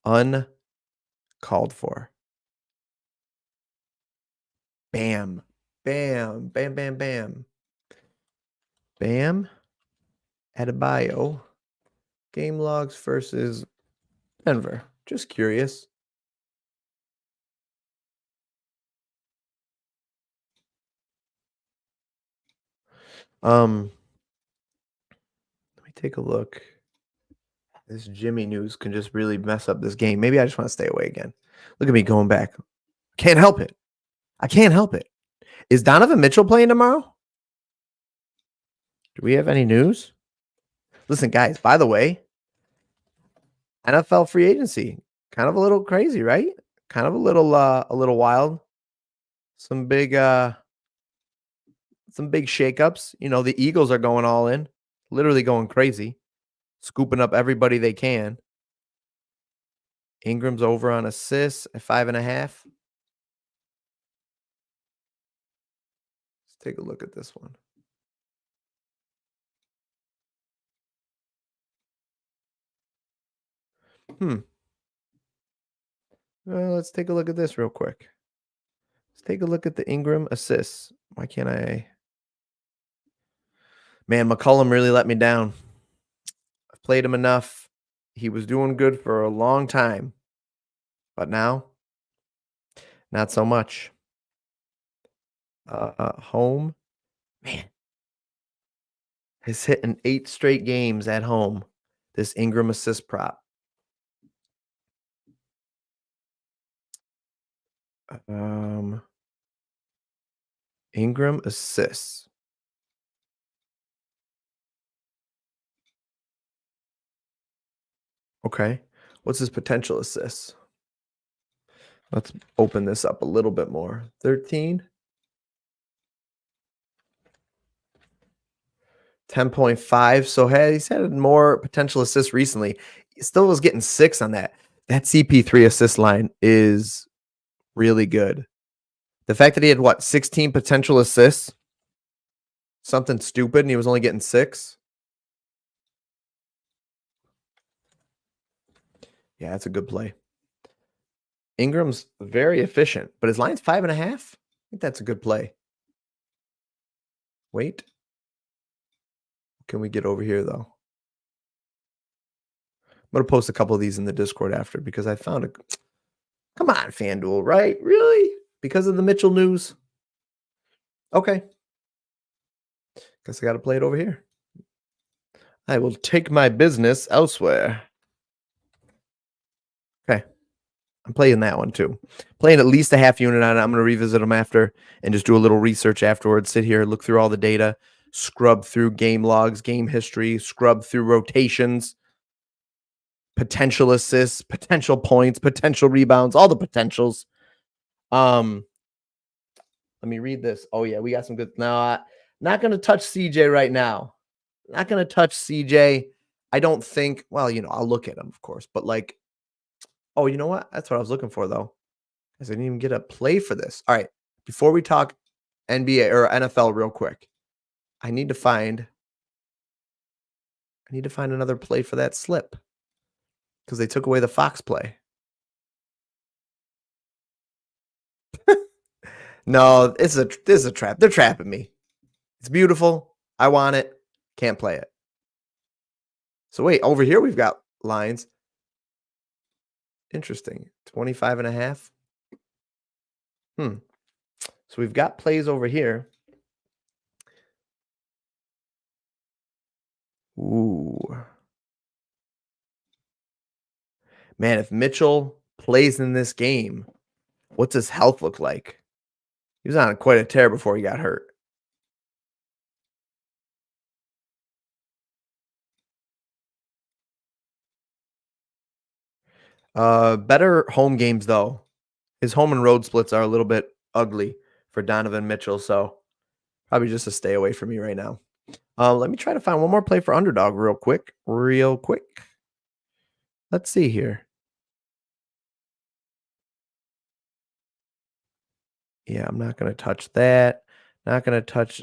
Uncalled for. Bam. Bam. Bam, bam, bam. Bam. Adebayo. Game logs versus Denver. Just curious. Let me take a look. This Jimmy news can just really mess up this game. Maybe I just want to stay away again. Look at me going back. Can't help it. I can't help it. Is Donovan Mitchell playing tomorrow? Do we have any news? Listen, guys, by the way, NFL free agency. Kind of a little crazy, right? Kind of a little wild. Some big shakeups. You know, the Eagles are going all in, literally going crazy, scooping up everybody they can. Ingram's over on assists at 5.5. Let's take a look at this one. Let's take a look at this real quick. Let's take a look at the Ingram assists. Why can't I? Man, McCollum really let me down. I've played him enough. He was doing good for a long time. But now, not so much. Home. Man. Has hit in 8 straight games at home. This Ingram assist prop. Ingram assists. Okay. What's his potential assists? Let's open this up a little bit more. 13. 10.5. So he's had more potential assists recently. He still was getting 6 on that. That CP3 assist line is really good. The fact that he had 16 potential assists, something stupid, and he was only getting 6. Yeah, that's a good play. Ingram's very efficient, but his line's 5.5. I think that's a good play. Wait. Can we get over here, though? I'm going to post a couple of these in the Discord after because I found a... Come on, FanDuel, right? Really? Because of the Mitchell news? Okay. Guess I got to play it over here. I will take my business elsewhere. Okay. I'm playing that one too. Playing at least a half unit on it. I'm going to revisit them after and just do a little research afterwards. Sit here, look through all the data, scrub through game logs, game history, scrub through rotations, potential assists, potential points, potential rebounds, all the potentials. Let me read this. Oh yeah, we got some good. No, not going to touch CJ right now. Not going to touch CJ. I don't think. Well, I'll look at him, of course, but oh, you know what? That's what I was looking for, though. Because I didn't even get a play for this. All right. Before we talk NBA or NFL real quick, I need to find another play for that slip. Because they took away the Fox play. No, this is a trap. They're trapping me. It's beautiful. I want it. Can't play it. So wait, over here we've got lines. Interesting. 25.5. So we've got plays over here. Ooh. Man, if Mitchell plays in this game, what's his health look like? He was on quite a tear before he got hurt. Better home games though. His home and road splits are a little bit ugly for Donovan Mitchell, so probably just a stay away from me right now. Let me try to find one more play for underdog real quick. Real quick. Let's see here. Yeah, I'm not going to touch that. Not going to touch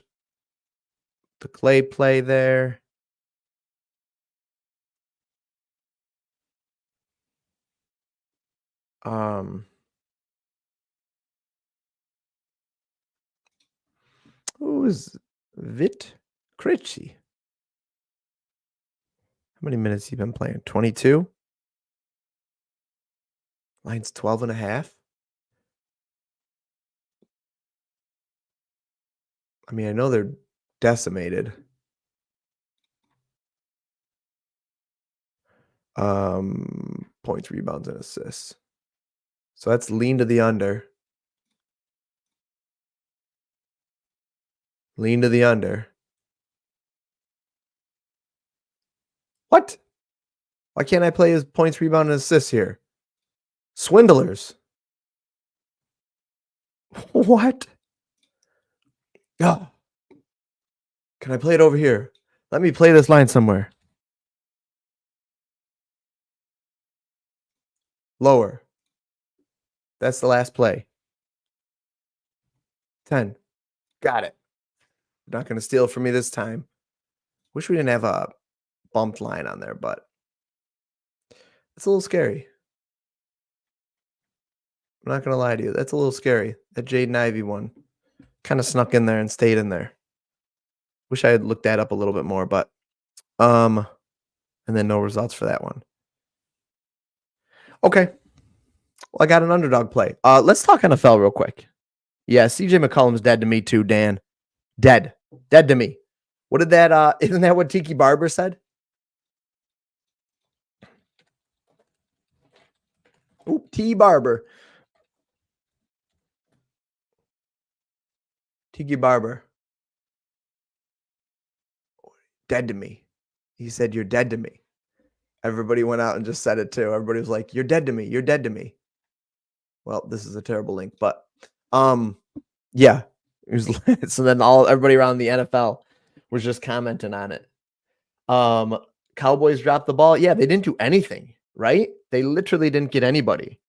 the Clay play there. Um, who is Vit Critchy? How many minutes he been playing? 22? Line's 12 and a half. I mean, I know they're decimated. Points, rebounds, and assists. So that's lean to the under. Lean to the under. What? Why can't I play his points, rebound, and assists here? Swindlers. What? Oh. Can I play it over here? Let me play this line somewhere. Lower. That's the last play. 10. Got it. You're not going to steal from me this time. Wish we didn't have a bumped line on there, but it's a little scary. I'm not going to lie to you. That's a little scary. That Jaden Ivey one kind of snuck in there and stayed in there. Wish I had looked that up a little bit more, but and then no results for that one. Okay. Well, I got an underdog play. Let's talk NFL real quick. Yeah, CJ McCollum's dead to me too, Dan. Dead. Dead to me. What did that isn't that what Tiki Barber said? Ooh, T Barber. Tiki Barber. Dead to me. He said, "You're dead to me." Everybody went out and just said it too. Everybody was like, "You're dead to me. You're dead to me." Well, this is a terrible link, but yeah. It was, so then everybody around the NFL was just commenting on it. Cowboys dropped the ball. Yeah, they didn't do anything, right? They literally didn't get anybody.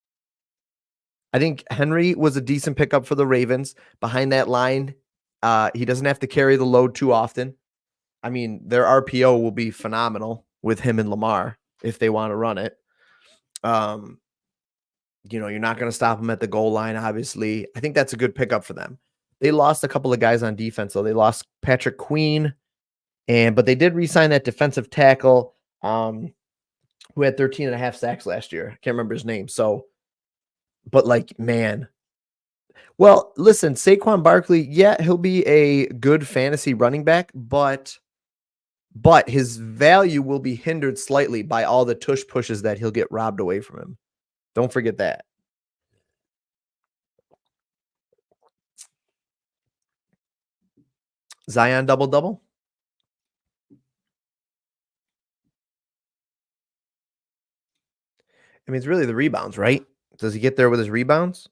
I think Henry was a decent pickup for the Ravens behind that line. He doesn't have to carry the load too often. I mean, their RPO will be phenomenal with him and Lamar if they want to run it. You're not going to stop them at the goal line, obviously. I think that's a good pickup for them. They lost a couple of guys on defense, though. They lost Patrick Queen, but they did re-sign that defensive tackle who had 13 and a half sacks last year. I can't remember his name. So, but like, man. Well, listen, Saquon Barkley, yeah, he'll be a good fantasy running back, but his value will be hindered slightly by all the tush pushes that he'll get robbed away from him. Don't forget that. Zion double-double? I mean, it's really the rebounds, right? Does he get there with his rebounds?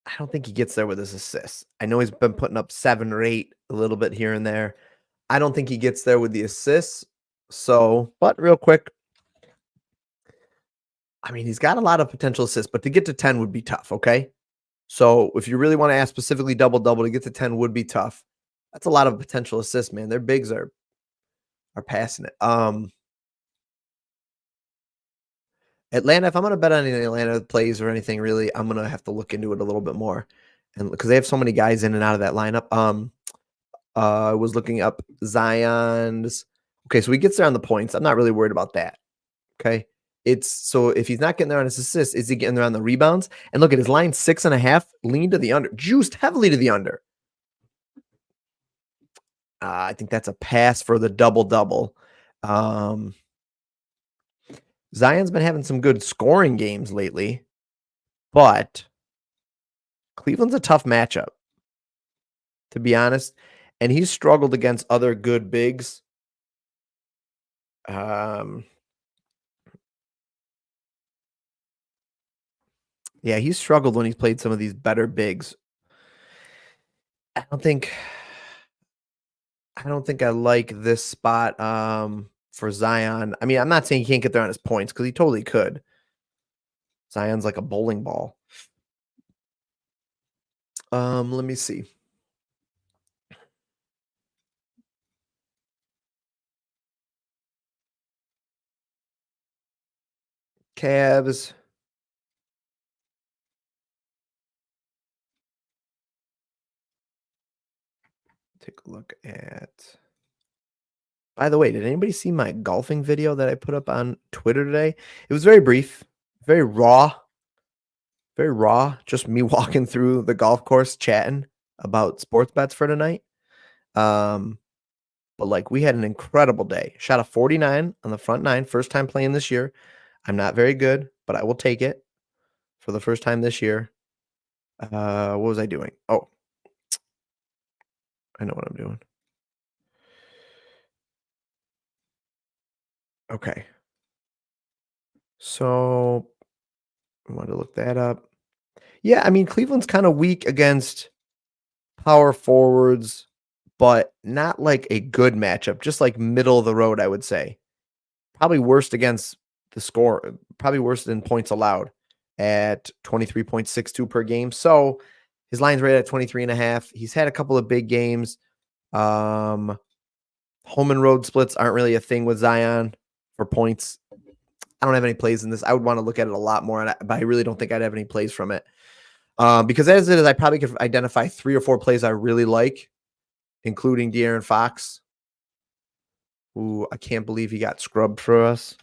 I don't think he gets there with his assists. I know he's been putting up 7 or 8 a little bit here and there. I don't think he gets there with the assists. So, but real quick, I mean, he's got a lot of potential assists, but to get to 10 would be tough, okay? So, if you really want to ask specifically double-double, to get to 10 would be tough. That's a lot of potential assists, man. Their bigs are passing it. Atlanta, if I'm going to bet on any Atlanta plays or anything, really, I'm going to have to look into it a little bit more. And because they have so many guys in and out of that lineup. I was looking up Zion's. Okay, so he gets there on the points. I'm not really worried about that. Okay. So if he's not getting there on his assists, is he getting there on the rebounds? And look at his line 6.5, lean to the under, juiced heavily to the under. I think that's a pass for the double-double. Um, Zion's been having some good scoring games lately, but Cleveland's a tough matchup, to be honest, and he's struggled against other good bigs. Um, yeah, he's struggled when he's played some of these better bigs. I don't think I don't think I like this spot, for Zion. I mean, I'm not saying he can't get there on his points because he totally could. Zion's like a bowling ball. Let me see. Cavs. Take a look at. By the way, did anybody see my golfing video that I put up on Twitter today? It was very brief, very raw, very raw. Just me walking through the golf course chatting about sports bets for tonight. Um, but like we had an incredible day. Shot a 49 on the front nine, first time playing this year. I'm not very good, but I will take it for the first time this year. What was I doing? Oh, I know what I'm doing. Okay. So I wanted to look that up. Yeah, I mean, Cleveland's kind of weak against power forwards, but not like a good matchup, just like middle of the road, I would say. Probably worst against the score, probably worse than points allowed at 23.62 per game. So his line's rated at 23.5. He's had a couple of big games. Um, Home and road splits aren't really a thing with Zion for points. I don't have any plays in this. I would want to look at it a lot more, but I really don't think I'd have any plays from it. Because as it is, I probably could identify 3 or 4 plays I really like, including De'Aaron Fox, who I can't believe he got scrubbed for us.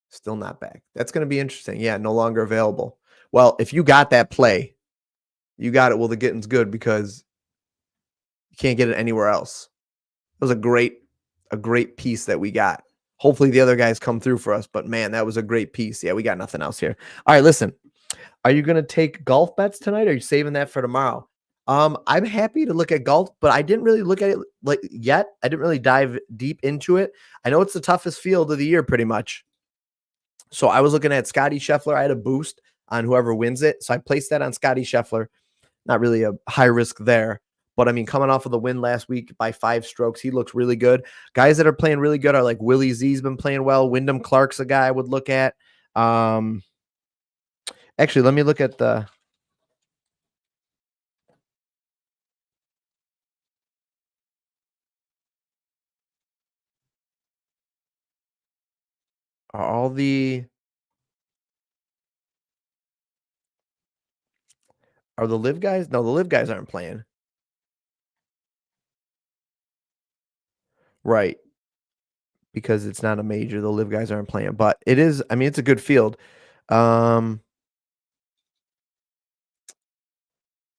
Still not back. That's going to be interesting. Yeah, no longer available. Well, if you got that play, you got it. Well, the getting's good because you can't get it anywhere else. It was a great piece that we got. Hopefully the other guys come through for us, but man, that was a great piece. Yeah, we got nothing else here. All right, listen. Are you going to take golf bets tonight? Or are you saving that for tomorrow? I'm happy to look at golf, but I didn't really look at it like yet. I didn't really dive deep into it. I know it's the toughest field of the year, pretty much. So I was looking at Scotty Scheffler. I had a boost on whoever wins it, so I placed that on Scotty Scheffler. Not really a high risk there, but I mean, coming off of the win last week by 5 strokes, he looks really good. Guys that are playing really good are like Willie Z's been playing well. Wyndham Clark's a guy I would look at. Actually, let me look at the. All the Are the live guys? No, the live guys aren't playing. Right. Because it's not a major. The live guys aren't playing. But it is, I mean, it's a good field. Um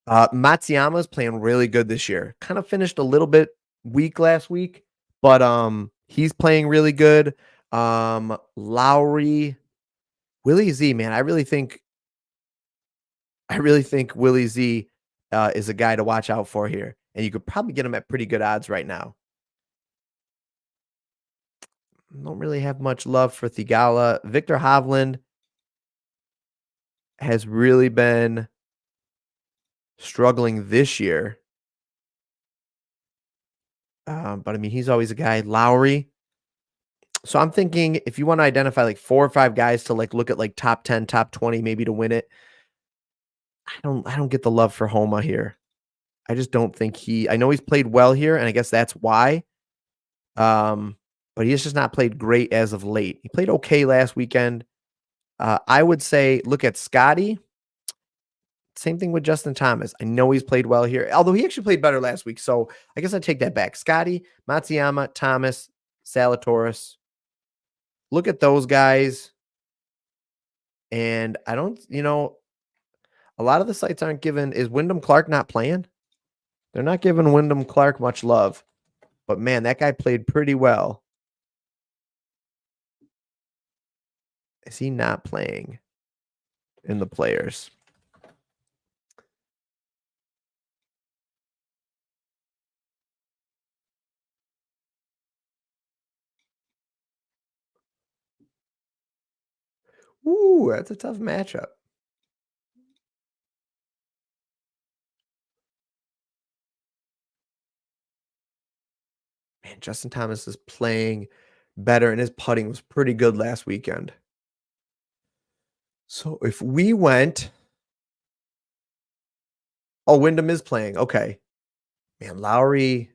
Matsuyama's playing really good this year. Kind of finished a little bit weak last week, but he's playing really good. Lowry, Willie Z, man, I really think Willie Z is a guy to watch out for here. And you could probably get him at pretty good odds right now. Don't really have much love for Thigala. Victor Hovland has really been struggling this year. But I mean, he's always a guy. Lowry. So I'm thinking if you want to identify like 4 or 5 guys to like look at like top 10, top 20, maybe to win it. I don't get the love for Homa here. I just don't think I know he's played well here, and I guess that's why. But he has just not played great as of late. He played okay last weekend. I would say look at Scotty. Same thing with Justin Thomas. I know he's played well here, although he actually played better last week. So I guess I take that back. Scotty, Matsuyama, Thomas, Salatoris. Look at those guys. And I don't, a lot of the sites aren't giving. Is Wyndham Clark not playing? They're not giving Wyndham Clark much love. But man, that guy played pretty well. Is he not playing in the players? Ooh, that's a tough matchup. Man, Justin Thomas is playing better, and his putting was pretty good last weekend. So if we went oh, Wyndham is playing, okay. Man, Lowry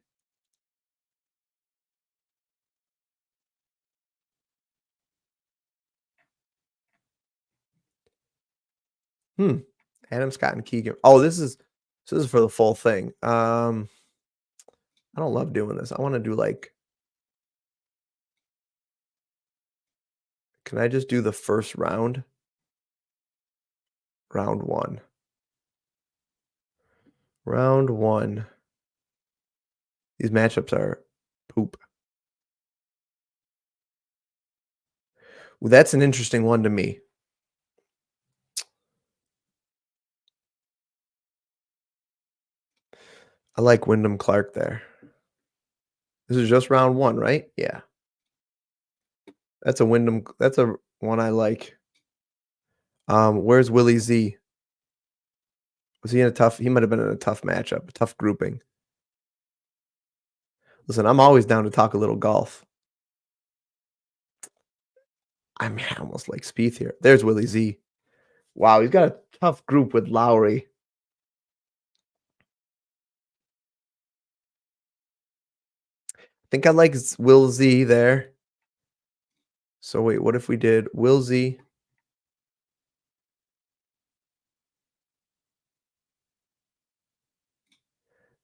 hmm, Adam Scott and Keegan. Oh, this is for the full thing. I don't love doing this. I wanna do, like can I just do the first round? Round 1. Round 1. These matchups are poop. Well, that's an interesting one to me. I like Wyndham Clark there. This is just round 1, right? Yeah. That's a one I like. Where's Willie Z? Was he in a tough he might have been in a tough matchup, a tough grouping. Listen, I'm always down to talk a little golf. I mean, I almost like Spieth here. There's Willie Z. Wow, he's got a tough group with Lowry. I think I like Will Z there. So wait, what if we did Will Z?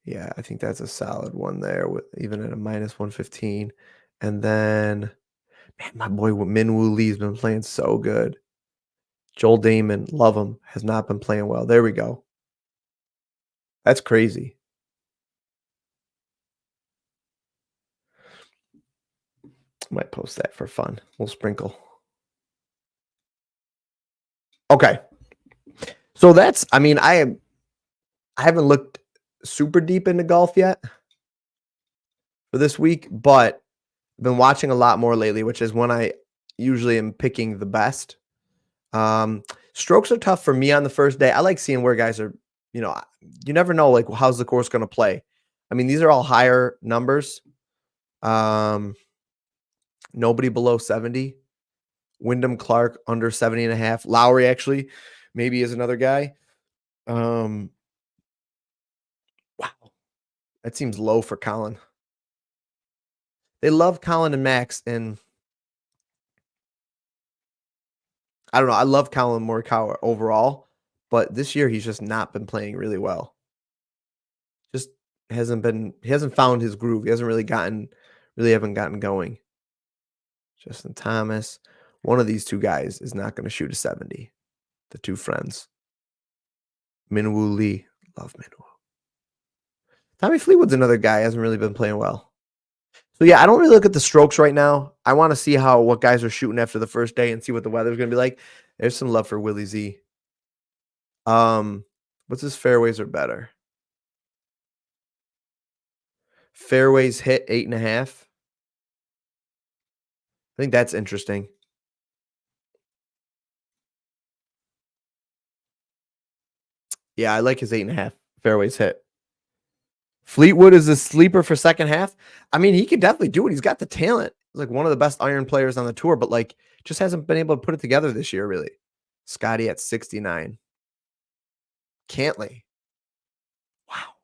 Yeah, I think that's a solid one there with even at a minus 115. And then, man, my boy Min Woo Lee's been playing so good. Joel Damon, love him, has not been playing well. There we go. That's crazy. Might post that for fun. We'll sprinkle. Okay. So that's I mean, I haven't looked super deep into golf yet for this week, but I've been watching a lot more lately, which is when I usually am picking the best. Strokes are tough for me on the first day. I like seeing where guys are, you never know like how's the course going to play. I mean, these are all higher numbers. Um, Nobody below 70. Wyndham Clark under 70 and a half. Lowry actually maybe is another guy. Um, wow, that seems low for Colin. They love Colin and Max, and I don't know. I love Colin Morikawa overall, but this year he's just not been playing really well. Just he hasn't found his groove. He hasn't really haven't gotten going. Justin Thomas, one of these two guys is not going to shoot a 70. The two friends. Minwoo Lee, love Minwoo. Tommy Fleetwood's another guy hasn't really been playing well. So yeah, I don't really look at the strokes right now. I want to see what guys are shooting after the first day and see what the weather's going to be like. There's some love for Willie Z. What's his fairways are better? Fairways hit 8.5. I think that's interesting. Yeah, I like his 8.5 fairways hit. Fleetwood is a sleeper for second half. I mean, he could definitely do it. He's got the talent. He's like one of the best iron players on the tour, but like just hasn't been able to put it together this year, really. Scotty at 69. Cantley. Wow.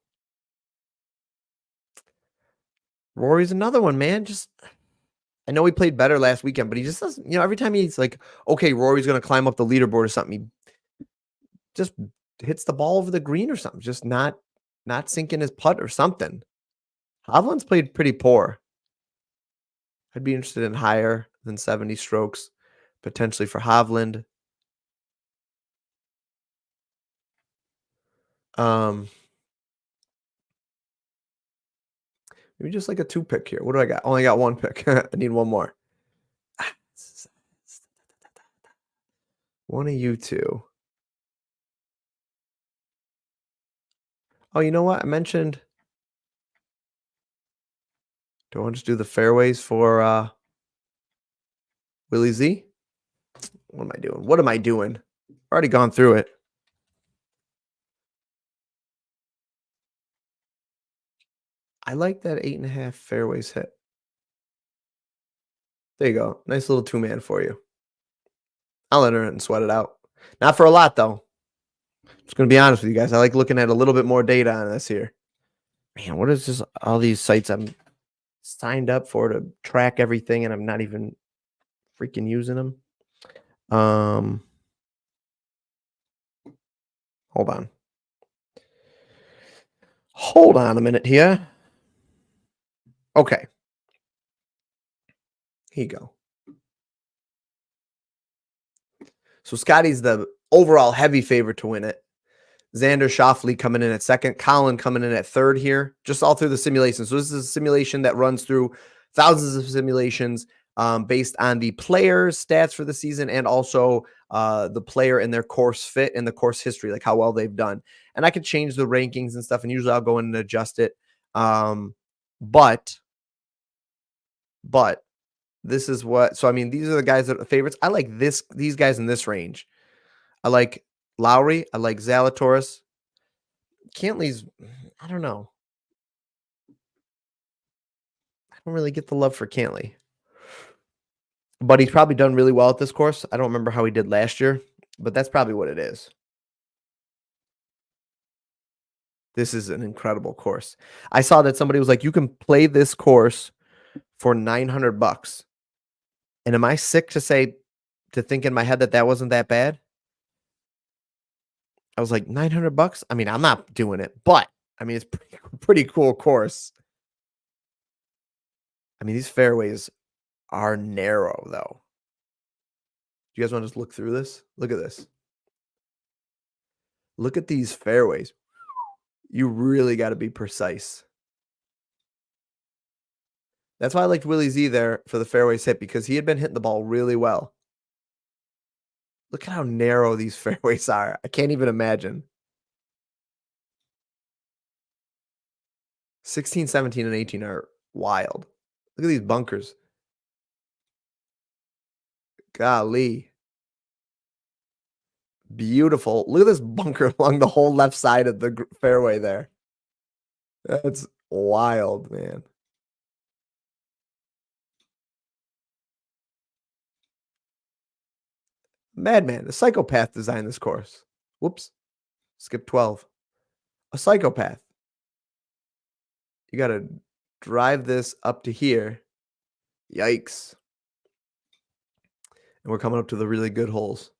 Rory's another one, man. Just I know he played better last weekend, but he just doesn't, every time he's like, okay, Rory's gonna climb up the leaderboard or something, he just hits the ball over the green or something. Just not sinking his putt or something. Hovland's played pretty poor. I'd be interested in higher than 70 strokes, potentially for Hovland. Um, Maybe just like a 2 pick here. What do I got? Only got 1 pick. I need one more. Ah, one of you two. Oh, you know what? I mentioned, do I want to just do the fairways for Willie Z? What am I doing? What am I doing? Already gone through it. I like that 8.5 fairways hit. There you go. Nice little 2-man for you. I'll enter it and sweat it out. Not for a lot, though. Just gonna be honest with you guys. I like looking at a little bit more data on this here. Man, what is this? All these sites I'm signed up for to track everything, and I'm not even freaking using them. Hold on. Hold on a minute here. Okay. Here you go. So Scotty's the overall heavy favorite to win it. Xander Schauffele coming in at second. Colin coming in at third here, just all through the simulation. So this is a simulation that runs through thousands of simulations based on the players' stats for the season and also the player and their course fit and the course history, like how well they've done. And I could change the rankings and stuff, and usually I'll go in and adjust it. But this is what, so I mean, these are the guys that are favorites. I like these guys in this range. I like Lowry. I like Zalatoris. Cantley's, I don't know. I don't really get the love for Cantley. But he's probably done really well at this course. I don't remember how he did last year, but that's probably what it is. This is an incredible course. I saw that somebody was like, you can play this course for $900. And am I sick to think in my head that wasn't that bad? I was like, $900? I mean, I'm not doing it, but I mean, it's pretty cool course. I mean, these fairways are narrow, though. Do you guys want to just look through this? Look at this. Look at these fairways. You really got to be precise. That's why I liked Willie Z there for the fairways hit, because he had been hitting the ball really well. Look at how narrow these fairways are. I can't even imagine. 16, 17, and 18 are wild. Look at these bunkers. Golly. Beautiful. Look at this bunker along the whole left side of the fairway there. That's wild, man. Madman, a psychopath designed this course. Whoops. Skip 12. A psychopath. You got to drive this up to here. Yikes. And we're coming up to the really good holes.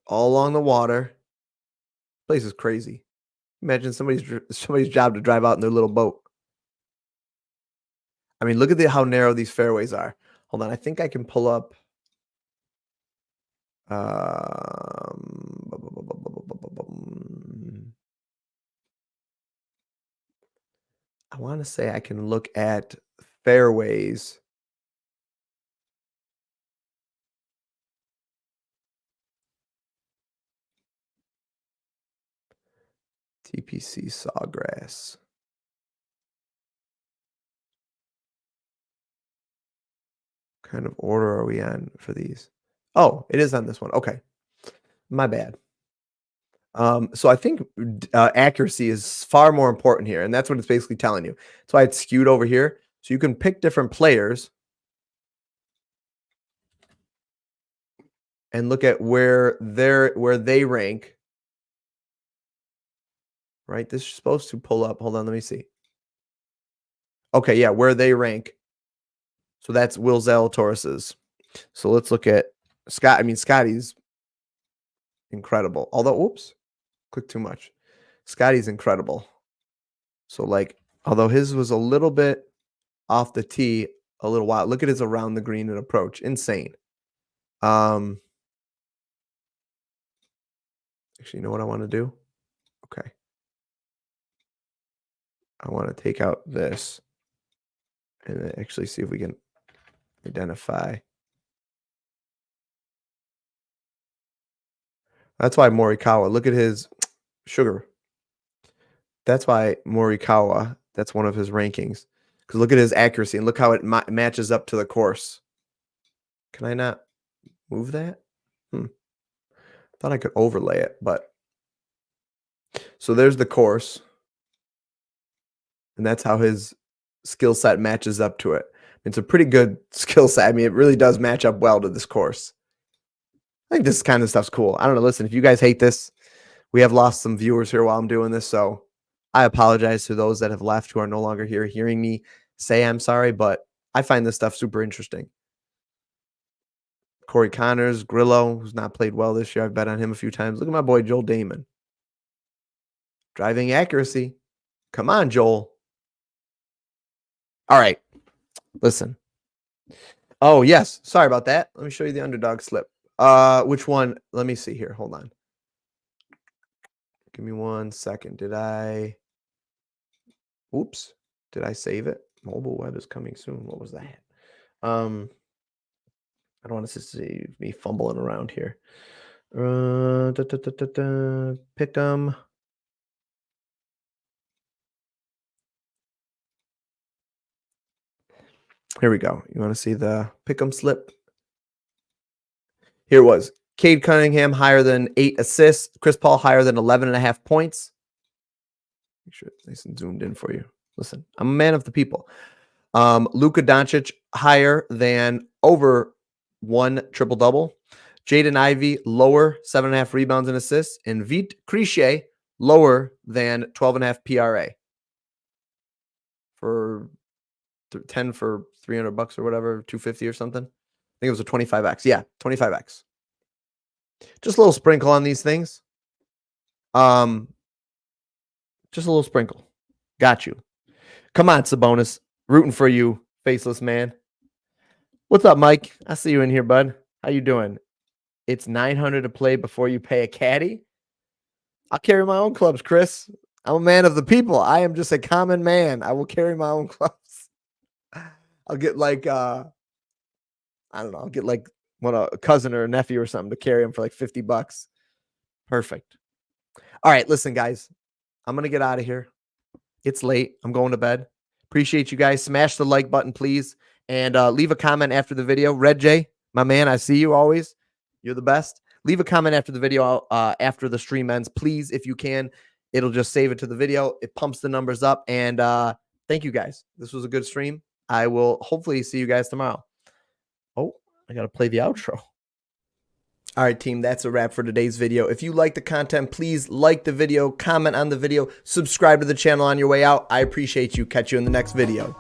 All along the water. Place is crazy. Imagine somebody's job to drive out in their little boat. I mean, look at how narrow these fairways are. Hold on, I think I can pull up. I want to say I can look at fairways. TPC Sawgrass. What kind of order are we on for these? Oh, it is on this one. Okay. My bad. So I think accuracy is far more important here, and that's what it's basically telling you. That's why it's skewed over here. So you can pick different players and look at where they rank. Right? This is supposed to pull up. Hold on, let me see. Okay, yeah, where they rank. So that's Will Zalatoris's. So let's look at Scott. I mean, Scotty's incredible. Although, whoops, click too much. Scotty's incredible. So like, although his was a little bit off the tee a little while. Look at his around the green and approach. Insane. Actually, you know what I want to do? Okay. I want to take out this and actually see if we can identify. That's why Morikawa, look at his sugar. That's why Morikawa, that's one of his rankings. Because look at his accuracy and look how it matches up to the course. Can I not move that? Thought I could overlay it, but. So there's the course. And that's how his skill set matches up to it. It's a pretty good skill set. I mean, it really does match up well to this course. I think this kind of stuff's cool. I don't know. Listen, if you guys hate this, we have lost some viewers here while I'm doing this. So I apologize to those that have left who are no longer here hearing me say I'm sorry, but I find this stuff super interesting. Corey Connors, Grillo, who's not played well this year. I've bet on him a few times. Look at my boy, Joel Damon. Driving accuracy. Come on, Joel. All right. Listen. Oh, yes. Sorry about that. Let me show you the underdog slip. Which one? Let me see here. Hold on. Give me 1 second. Did I save it? Mobile web is coming soon. What was that? I don't want to see me fumbling around here. Pick 'em. Here we go. You want to see the pick 'em slip? Here it was. Cade Cunningham higher than 8 assists. Chris Paul higher than 11.5 points. Make sure it's nice and zoomed in for you. Listen, I'm a man of the people. Luka Doncic higher than over 1 triple-double. Jaden Ivey lower 7.5 rebounds and assists. And Vit Krejci lower than 12.5 PRA. For 10 for $300 or whatever, 250 or something. I think it was a 25x. Yeah, 25x. Just a little sprinkle on these things. Just a little sprinkle. Got you. Come on, Sabonis. Rooting for you, faceless man. What's up, Mike? I see you in here, bud. How you doing? It's $900 to play before you pay a caddy. I'll carry my own clubs, Chris. I'm a man of the people. I am just a common man. I will carry my own clubs. I'll get like I don't know. I'll get like a cousin or a nephew or something to carry him for like $50. Perfect. All right, listen, guys. I'm gonna get out of here. It's late. I'm going to bed. Appreciate you guys. Smash the like button, please, and leave a comment after the video. Red J, my man, I see you always. You're the best. Leave a comment after the video, after the stream ends, please, if you can. It'll just save it to the video. It pumps the numbers up, and thank you guys. This was a good stream. I will hopefully see you guys tomorrow. Oh, I got to play the outro. All right, team, that's a wrap for today's video. If you like the content, please like the video, comment on the video, subscribe to the channel on your way out. I appreciate you. Catch you in the next video.